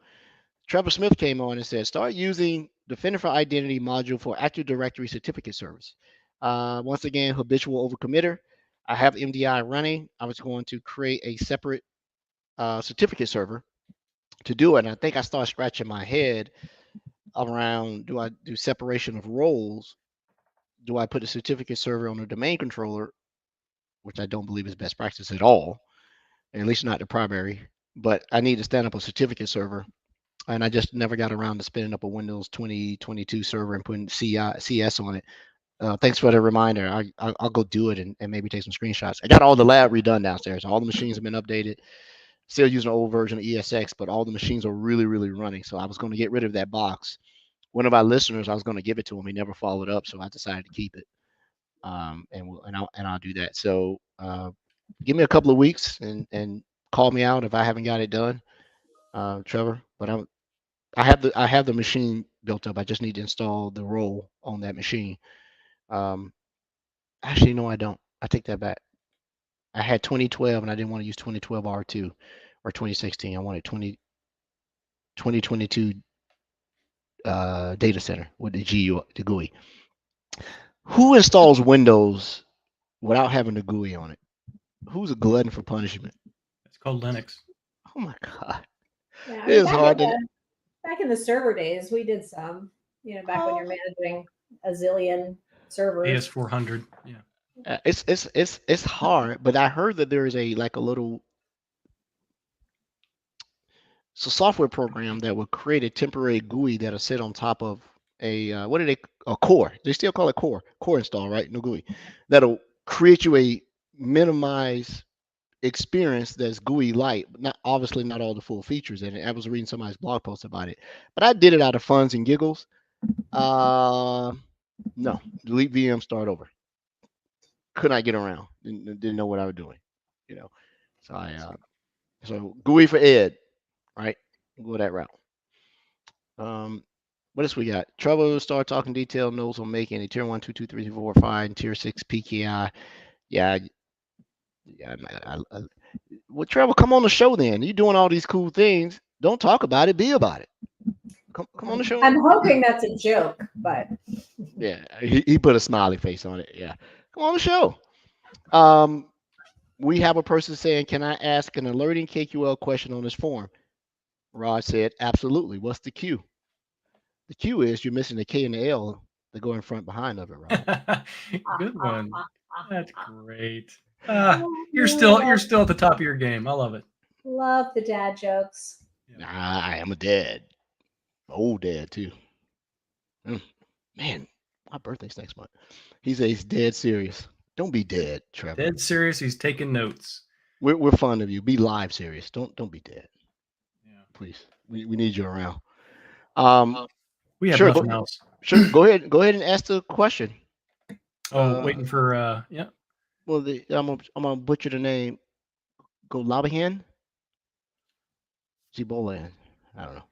Trevor Smith came on and said, start using Defender for Identity module for Active Directory certificate service. Once again, habitual overcommitter. I have MDI running. I was going to create a separate certificate server to do it. And I think I started scratching my head around, do I do separation of roles? Do I put a certificate server on a domain controller, which I don't believe is best practice at all, at least not the primary, but I need to stand up a certificate server. And I just never got around to spinning up a Windows 2022 server and putting CS on it. Thanks for the reminder. I'll go do it and maybe take some screenshots. I got all the lab redone downstairs. All the machines have been updated. Still using an old version of ESX, but all the machines are really, really running. So I was going to get rid of that box. One of our listeners, I was going to give it to him. He never followed up, so I decided to keep it. And I'll do that. So give me a couple of weeks and call me out if I haven't got it done, Trevor. But I have the machine built up. I just need to install the role on that machine. Actually, no, I don't. I take that back. I had 2012 and I didn't want to use 2012 R2 or 2016. I wanted 2022 data center with the GUI. Who installs Windows without having the GUI on it? Who's a glutton for punishment? It's called Linux. Oh my God. Yeah, I It mean, is hard to. back in the server days, we did some. Back when you're managing a zillion servers. AS400. Yeah. It's hard, but I heard that there is a little software program that will create a temporary GUI that'll sit on top of a core. They still call it core install, right? No GUI. That'll create you a minimize experience that's GUI light, but not obviously not all the full features in it. I was reading somebody's blog post about it, but I did it out of funs and giggles. No, delete VM, start over. Could not get around. Didn't know what I was doing. So so GUI for Ed, right? Go that route. What else we got? Trouble start talking detail notes on making a tier 1, 2, 2, 3, 4, 5, and tier 6 PKI. Yeah, yeah. Well, Trevor, come on the show then. You doing all these cool things. Don't talk about it. Be about it. Come on the show. I'm hoping that's a joke, but Yeah, he put a smiley face on it. Yeah, come on the show. We have a person saying, "Can I ask an alerting KQL question on this form?" Rod said, "Absolutely. What's the Q?" The Q is you're missing the K and the L that go in front behind of it, Rod. Good one. That's great. You're still at the top of your game. I love it. love the dad jokes. Nah, I am a dad. Old dad too. Man, my birthday's next month. He says he's dead serious. Don't be dead, Trevor. Dead serious. He's taking notes. We're fond of you. Be live serious. Don't be dead. Yeah. Please. We need you around. We have Sure, nothing else. Sure. Go ahead and ask the question. Waiting for yeah. Well, I'm gonna butcher the name. Go Labahan? Zibolan. I don't know.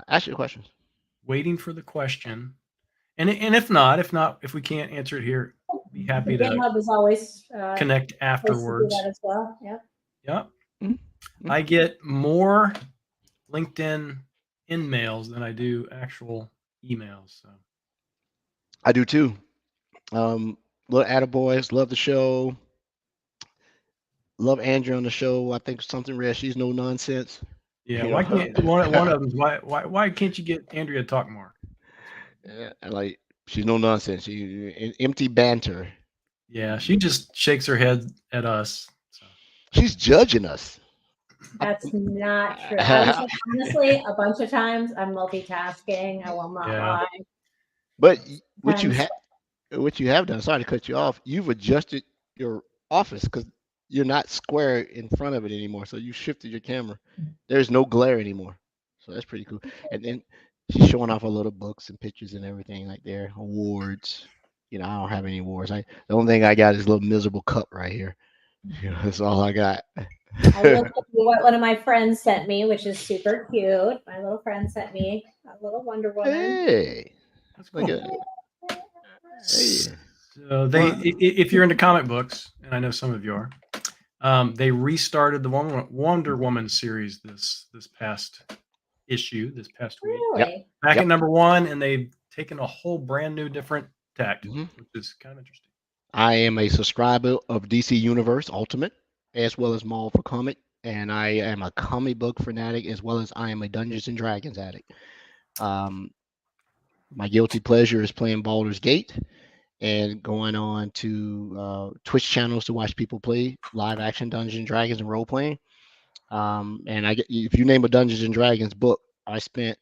Ask your questions. Waiting for the question. And if we can't answer it here, be happy The to GitHub is always connect afterwards. that as well. Yep. Yeah. Mhm. I get more LinkedIn in-mails than I do actual emails. So I do too. Love Attaboys, love the show. Love Andrew on the show. I think something rare. She's no nonsense. yeah, You why know? can't one of them? Why can't you get Andrea to talk more? Yeah, like she's no nonsense. She empty banter. Yeah, she just shakes her head at us. So. She's judging us. That's not true. I would say, honestly, a bunch of times I'm multitasking. I will not lie. But what you have done, sorry to cut you off, you've adjusted your office because you're not square in front of it anymore. So you shifted your camera. There's no glare anymore. So that's pretty cool. And then she's showing off her little books and pictures and everything like there. Awards. I don't have any awards. The only thing I got is a little miserable cup right here. That's all I got. I will tell you what one of my friends sent me, which is super cute. My little friend sent me a little Wonder Woman. Hey. That's Look cool. at it. Hey. So if you're into comic books, and I know some of you are, they restarted the Wonder Woman series this past issue, this past week. Really? Back at number 1, and they've taken a whole brand new, different tact, which is kind of interesting. I am a subscriber of DC Universe Ultimate, as well as Marvel for Comic, and I am a comic book fanatic, as well as I am a Dungeons and Dragons addict. My guilty pleasure is playing Baldur's Gate and going on to Twitch channels to watch people play live action Dungeons and Dragons and role playing. And if you name a Dungeons and Dragons book, I spent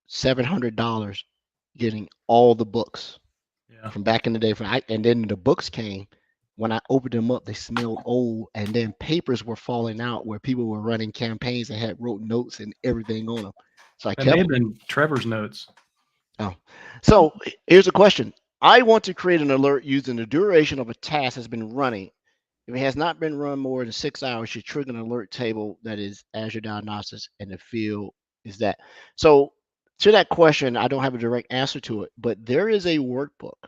$700 getting all the books from back in the day. And then the books came. When I opened them up, they smelled old, and then papers were falling out where people were running campaigns and had wrote notes and everything on them. So I kept. May have been Trevor's notes. Oh, so here's a question. I want to create an alert using the duration of a task has been running. If it has not been run more than 6 hours, you trigger an alert table that is Azure Diagnostics, and the field is that. So to that question, I don't have a direct answer to it, but there is a workbook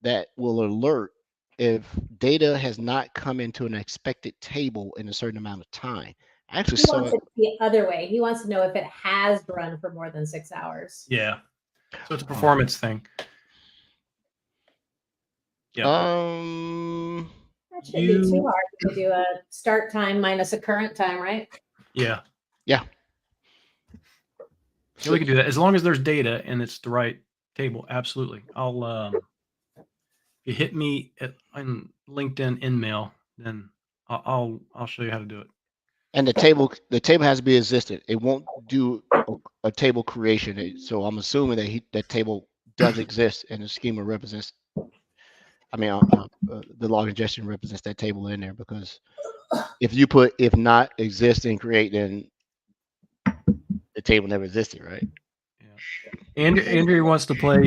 that will alert if data has not come into an expected table in a certain amount of time. I actually saw it the other way. He wants to know if it has run for more than 6 hours. Yeah. So it's a performance thing. Yeah. That shouldn't be too hard to do a start time minus a current time, right? Yeah. Yeah. So we can do that as long as there's data and it's the right table. Absolutely. I'll if you hit me on LinkedIn InMail, then I'll show you how to do it. And the table has to be existent. It won't do a table creation. So I'm assuming that that table does exist, and the schema represents. I mean, the log ingestion represents that table in there, because if you put if not exist and create, then the table never existed, right? Yeah. Andrew wants to play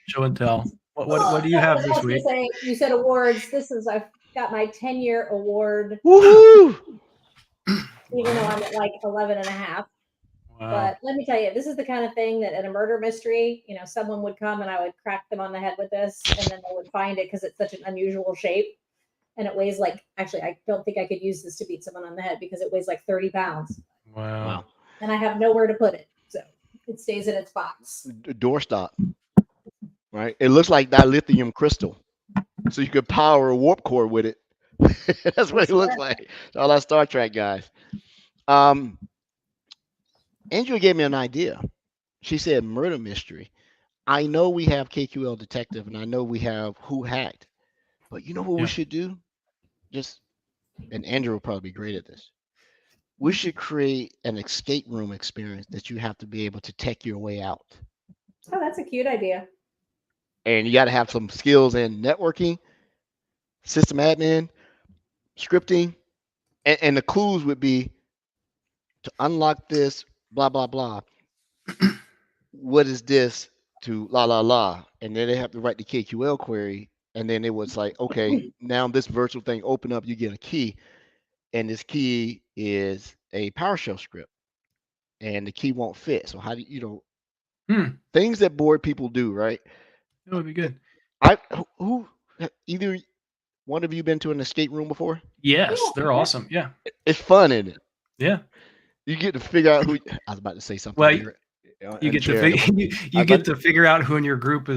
show and tell. What do you have this week? You said awards. I've got my 10-year award. Woohoo! Even though I'm at like 11 and a half. Wow. But let me tell you, this is the kind of thing that in a murder mystery, someone would come and I would crack them on the head with this, and then they would find it because it's such an unusual shape. And it weighs actually, I don't think I could use this to beat someone on the head because it weighs like 30 pounds. Wow. Wow. And I have nowhere to put it. So it stays in its box. Doorstop, right? It looks like dilithium crystal, so you could power a warp core with it. That's what it looks like. All our Star Trek guys. Andrea gave me an idea. She said murder mystery. I know we have KQL Detective, and I know we have Who Hacked, but you know what Yeah. we should do? And Andrew will probably be great at this. We should create an escape room experience that you have to be able to tech your way out. Oh, that's a cute idea. And you got to have some skills in networking, system admin, scripting, and the clues would be to unlock this, blah, blah, blah. What is this to la, la, la? And then they have to write the KQL query. And then it was like, okay, now this virtual thing open up, you get a key. And this key is a PowerShell script. And the key won't fit. So how do things that bored people do, right? That would be good. Who either one of you been to an escape room before? Yes, they're awesome. Yeah. It's fun, isn't it? Yeah. You get to figure out who. I was about to say something. Well, weird. You get to figure out who in your group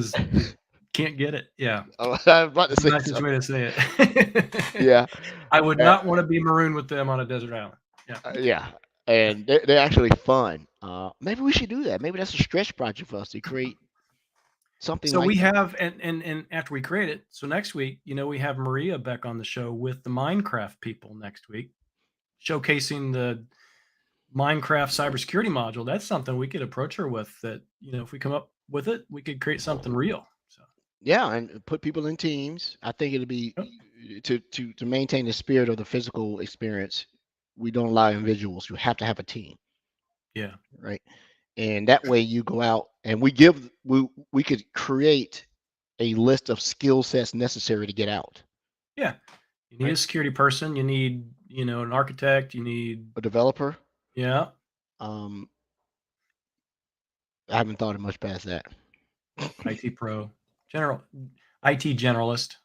can't get it. Yeah. I was about to say That's the something. way to say it. Yeah. I would not want to be marooned with them on a desert island. Yeah. Yeah. And they're actually fun. Maybe we should do that. Maybe that's a stretch project for us to create something. So like we that. have, and after we create it, so next week, we have Maria back on the show with the Minecraft people next week, showcasing the Minecraft cybersecurity module. That's something we could approach her with. That if we come up with it, we could create something real. So Yeah, and put people in teams. I think it'll be to maintain the spirit of the physical experience. We don't allow individuals. You have to have a team. Yeah. Right. And that way you go out and we could create a list of skill sets necessary to get out. Yeah. You need a security person. You need, an architect. You need a developer. Yeah. I haven't thought of much past that. IT pro, IT generalist.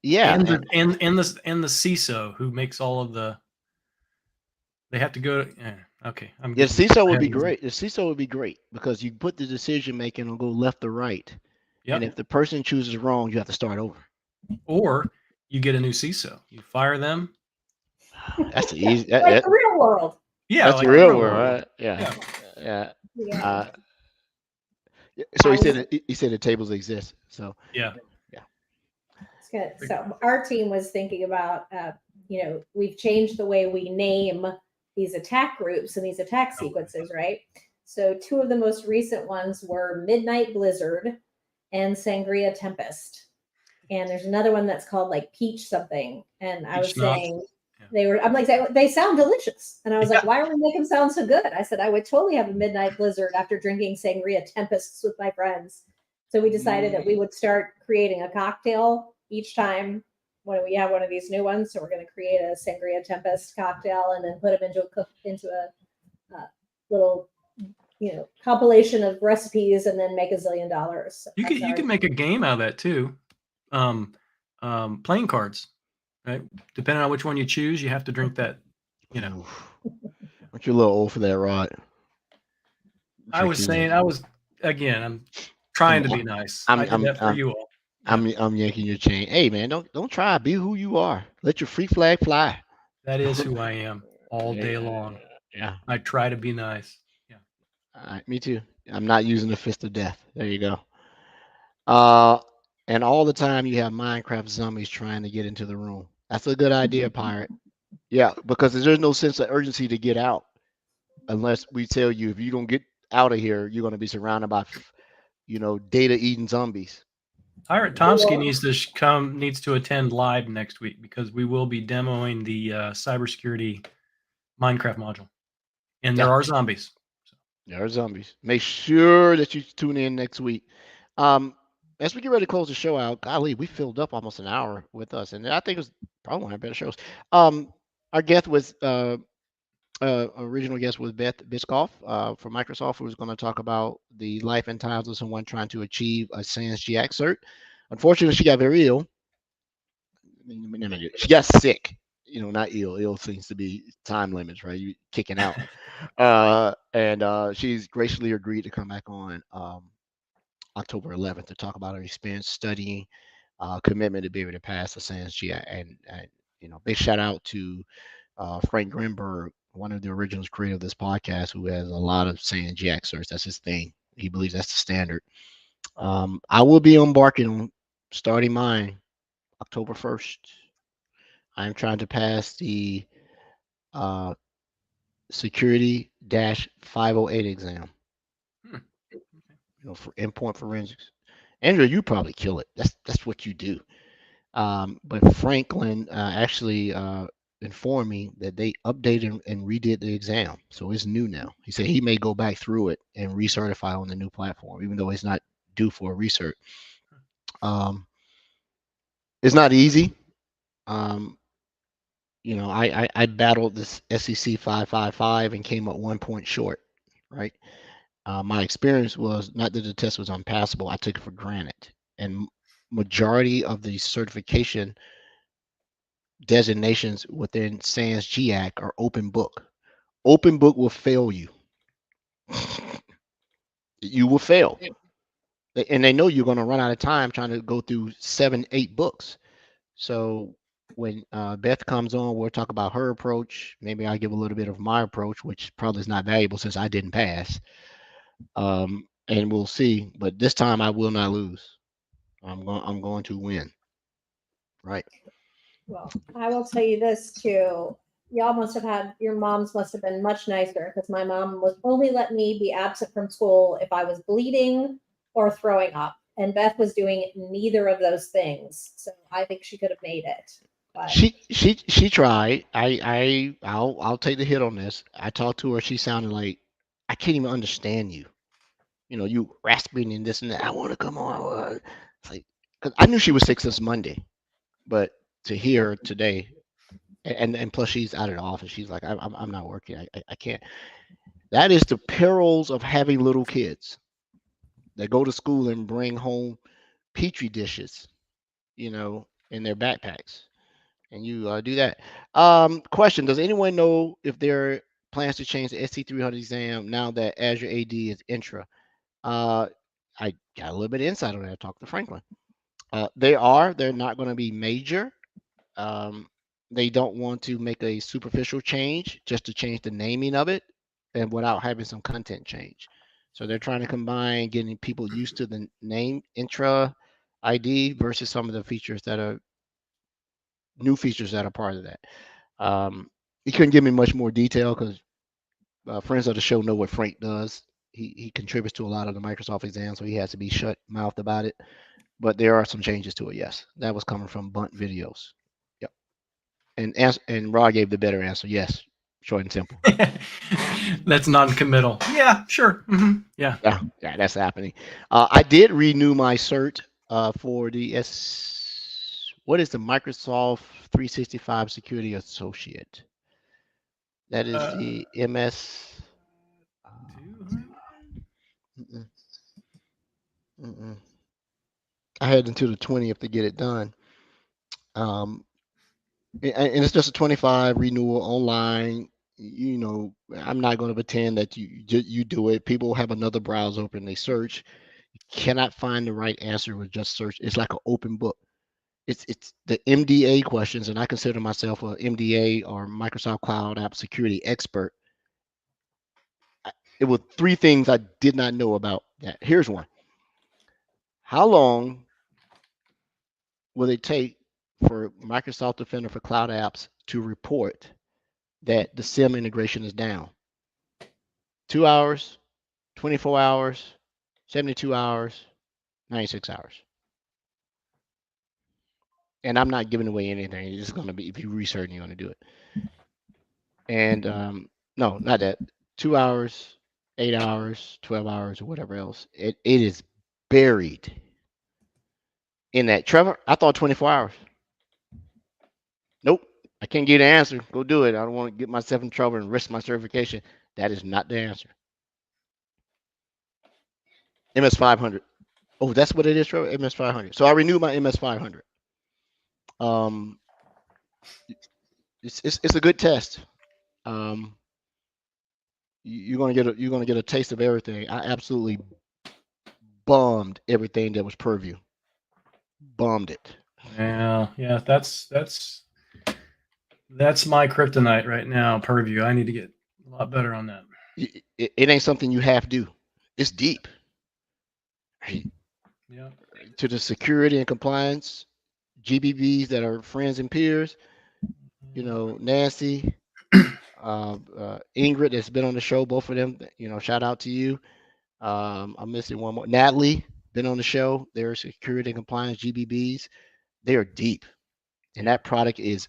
Yeah. And the CISO who makes all of the. They have to go. Okay. The CISO would be great. The CISO would be great because you put the decision making and go left or right. Yep. And if the person chooses wrong, you have to start over. Or you get a new CISO. You fire them. That's the easy. Like the real world. Yeah, that's like the real world, right? Yeah. So he said the tables exist. So yeah. It's good. So our team was thinking about, we've changed the way we name these attack groups and these attack sequences, right? So two of the most recent ones were Midnight Blizzard and Sangria Tempest. And there's another one that's called like Peach something. And I was saying I'm like, they sound delicious. And I was like, why don't we make them sound so good? I said, I would totally have a Midnight Blizzard after drinking Sangria Tempests with my friends. So we decided that we would start creating a cocktail each time when we have one of these new ones. So we're going to create a Sangria Tempest cocktail and then put them into a little, compilation of recipes and then make $1 zillion. So you could make a game out of that too. Playing cards, right? Depending on which one you choose, you have to drink that. Aren't you a little old for that, Rod? I'm trying to be nice. I did that for you all. I'm yanking your chain. Hey man, don't try. Be who you are. Let your free flag fly. That is who I am all day long. Yeah. I try to be nice. Yeah. All right, me too. I'm not using the fist of death. There you go. And all the time you have Minecraft zombies trying to get into the room. That's a good idea, Pirate. Yeah, because there's no sense of urgency to get out unless we tell you if you don't get out of here, you're going to be surrounded by, data eating zombies. Pirate Tomsky needs to attend live next week because we will be demoing the cybersecurity Minecraft module, and there are zombies. There are zombies. Make sure that you tune in next week. As we get ready to close the show out, golly, we filled up almost an hour with us, and I think it was probably one of our better shows. Our guest was Original guest was Beth Biscoff from Microsoft, who was going to talk about the life and times of someone trying to achieve a SANS GX cert. Unfortunately, she got very ill. She got sick. Not ill. Ill seems to be time limits, right? You kicking out. And she's graciously agreed to come back on October 11th to talk about her experience studying, commitment to be able to pass the SANS GX, and big shout out to Frank Grimberg, one of the originals creator of this podcast, who has a lot of SANS GX certs. That's his thing. He believes that's the standard. I will be embarking on starting mine October 1st. I'm trying to pass the uh, security 508 exam. For endpoint forensics. Andrew, you probably kill it. That's what you do. But Franklin actually informed me that they updated and redid the exam, so it's new now. He said he may go back through it and recertify on the new platform, even though it's not due for a recert. It's not easy. I battled this SEC 555 and came up 1 point short, right? My experience was not that the test was unpassable. I took it for granted. And majority of the certification designations within SANS GAC are open book. Open book will fail you. You will fail. And they know you're going to run out of time trying to go through 7, 8 books. So when Beth comes on, we'll talk about her approach. Maybe I'll give a little bit of my approach, which probably is not valuable since I didn't pass. And we'll see. But this time I will not lose. I'm going to win. Right. Well, I will tell you this too. Y'all must have had, your moms must have been much nicer, because my mom was only let me be absent from school if I was bleeding or throwing up. And Beth was doing neither of those things. So I think she could have made it. But She tried. I'll take the hit on this. I talked to her. She sounded like, I can't even understand you. You rasping and this and that. I want to come on. It's like, because I knew she was sick since Monday, but to hear her today, and plus she's out of the office. She's like, I'm not working. I can't. That is the perils of having little kids that go to school and bring home petri dishes, in their backpacks, and you do that. Question: does anyone know if there are plans to change the SC300 exam now that Azure AD is intra? Uh, I got a little bit of insight on that. I talked to Franklin. They're not going to be major. They don't want to make a superficial change just to change the naming of it and without having some content change. So they're trying to combine getting people used to the name intra ID versus some of the features that are new features that are part of that. He couldn't give me much more detail because friends of the show know what Frank does. He contributes to a lot of the Microsoft exams, so he has to be shut mouthed about it. But there are some changes to it. Yes, that was coming from Bunt Videos. Yep. And Rod gave the better answer. Yes, short and simple. That's non-committal. Yeah, sure. Mm-hmm. Yeah. Yeah, that's happening. I did renew my cert for the what is the Microsoft 365 Security Associate? That is the MS. I had until the 20th to get it done. And it's just a 25 renewal online. I'm not going to pretend that you do it. People have another browser open, they search. You cannot find the right answer with just search. It's like an open book. It's the MDA questions, and I consider myself a MDA or Microsoft Cloud App Security expert. It was 3 things I did not know about that. Here's one. How long will it take for Microsoft Defender for Cloud Apps to report that the SIM integration is down? 2 hours, 24 hours, 72 hours, 96 hours. And I'm not giving away anything. It's just going to be, if you research, you're going to do it. And no, not that. 2 hours, 8 hours, 12 hours, or whatever else. It is buried in that. Trevor, I thought 24 hours. Nope. I can't get an answer. Go do it. I don't want to get myself in trouble and risk my certification. That is not the answer. MS 500. Oh, that's what it is, Trevor. MS 500. So I renewed my MS 500. It's a good test. You're gonna get a taste of everything. I absolutely bombed everything that was Purview. Bombed it. Yeah, that's my kryptonite right now. Purview. I need to get a lot better on that. It ain't something you have to do. It's deep. Yeah. To the security and compliance, GBBs that are friends and peers. You know, Nancy, Ingrid that's been on the show. Both of them. You know, shout out to you. I'm missing one more. Natalie been on the show. They're security and compliance GBBs. They are deep, and that product is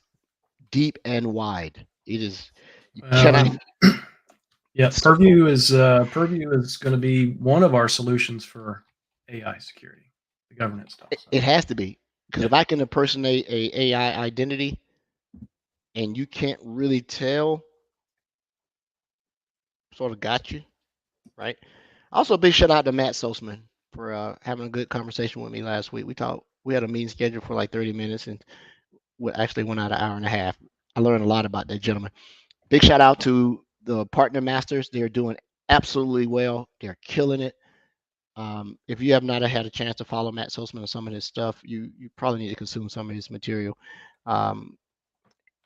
deep and wide. It is. Yeah, Purview is going to be one of our solutions for AI security, the governance stuff. So. It has to be, because if I can impersonate a AI identity, and you can't really tell, sort of got you, right? Also, a big shout out to Matt Sosman for having a good conversation with me last week. We had a meeting scheduled for like 30 minutes, and we actually went out an hour and a half. I learned a lot about that gentleman. Big shout out to the partner masters. They're doing absolutely well. They're killing it. If you have not had a chance to follow Matt Sosman on some of his stuff, you probably need to consume some of his material.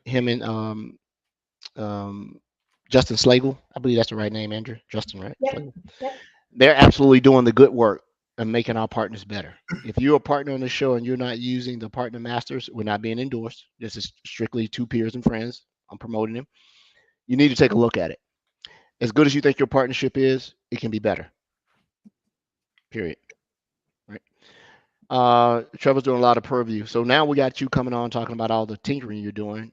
Him and Justin Slagle, I believe that's the right name, Andrew. Justin, right? Yep. They're absolutely doing the good work and making our partners better. If you're a partner on the show and you're not using the partner masters, we're not being endorsed. This is strictly to peers and friends. I'm promoting them. You need to take a look at it. As good as you think your partnership is, it can be better. Period. Right. Trevor's doing a lot of Purview. So now we got you coming on talking about all the tinkering you're doing.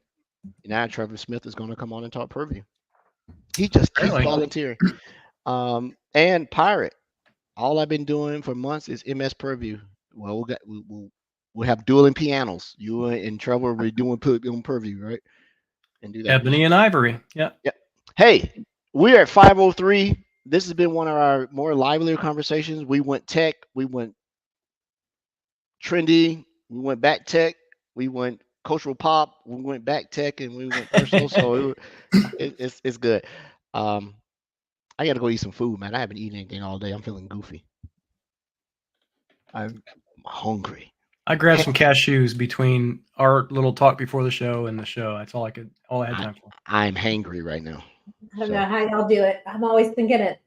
Now Trevor Smith is going to come on and talk Purview. He just keeps volunteering. And Pirate. All I've been doing for months is MS Purview. Well, we'll have dueling pianos. You and Trevor will be doing Purview, right? And do that. Ebony and Ivory. Yeah. Yep. Hey, we're at 5:03. This has been one of our more livelier conversations. We went tech, we went trendy, we went back tech, we went cultural pop, we went back tech, and we went personal. So it's good. I gotta go eat some food, man. I haven't eaten anything all day. I'm feeling goofy. I'm hungry. I grabbed some cashews between our little talk before the show and the show. That's all I had time for. I'm hangry right now. I don't know how y'all do it. I'm always thinking at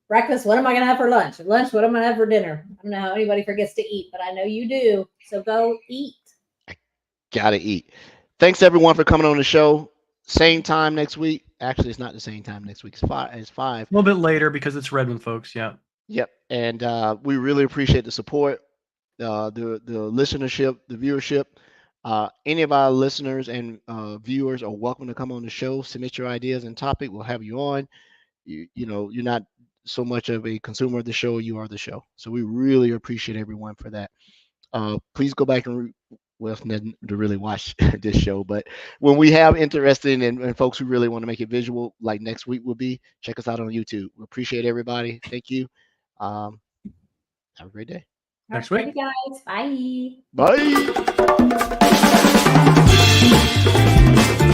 breakfast, what am I going to have for lunch? At lunch, what am I going to have for dinner? I don't know how anybody forgets to eat, but I know you do. So go eat. I gotta eat. Thanks everyone for coming on the show. Same time next week. Actually, it's not the same time next week. It's 5. A little bit later because it's Redmond, folks. Yeah. Yep. And we really appreciate the support, the listenership, the viewership. Any of our listeners and viewers are welcome to come on the show. Submit your ideas and topic. We'll have you on. You know, you're not so much of a consumer of the show. You are the show. So we really appreciate everyone for that. Please go back and to really watch this show, but when we have interesting and folks who really want to make it visual, like next week will be, check us out on YouTube. We appreciate everybody. Thank you. Have a great day. Next week, guys. Bye. Bye.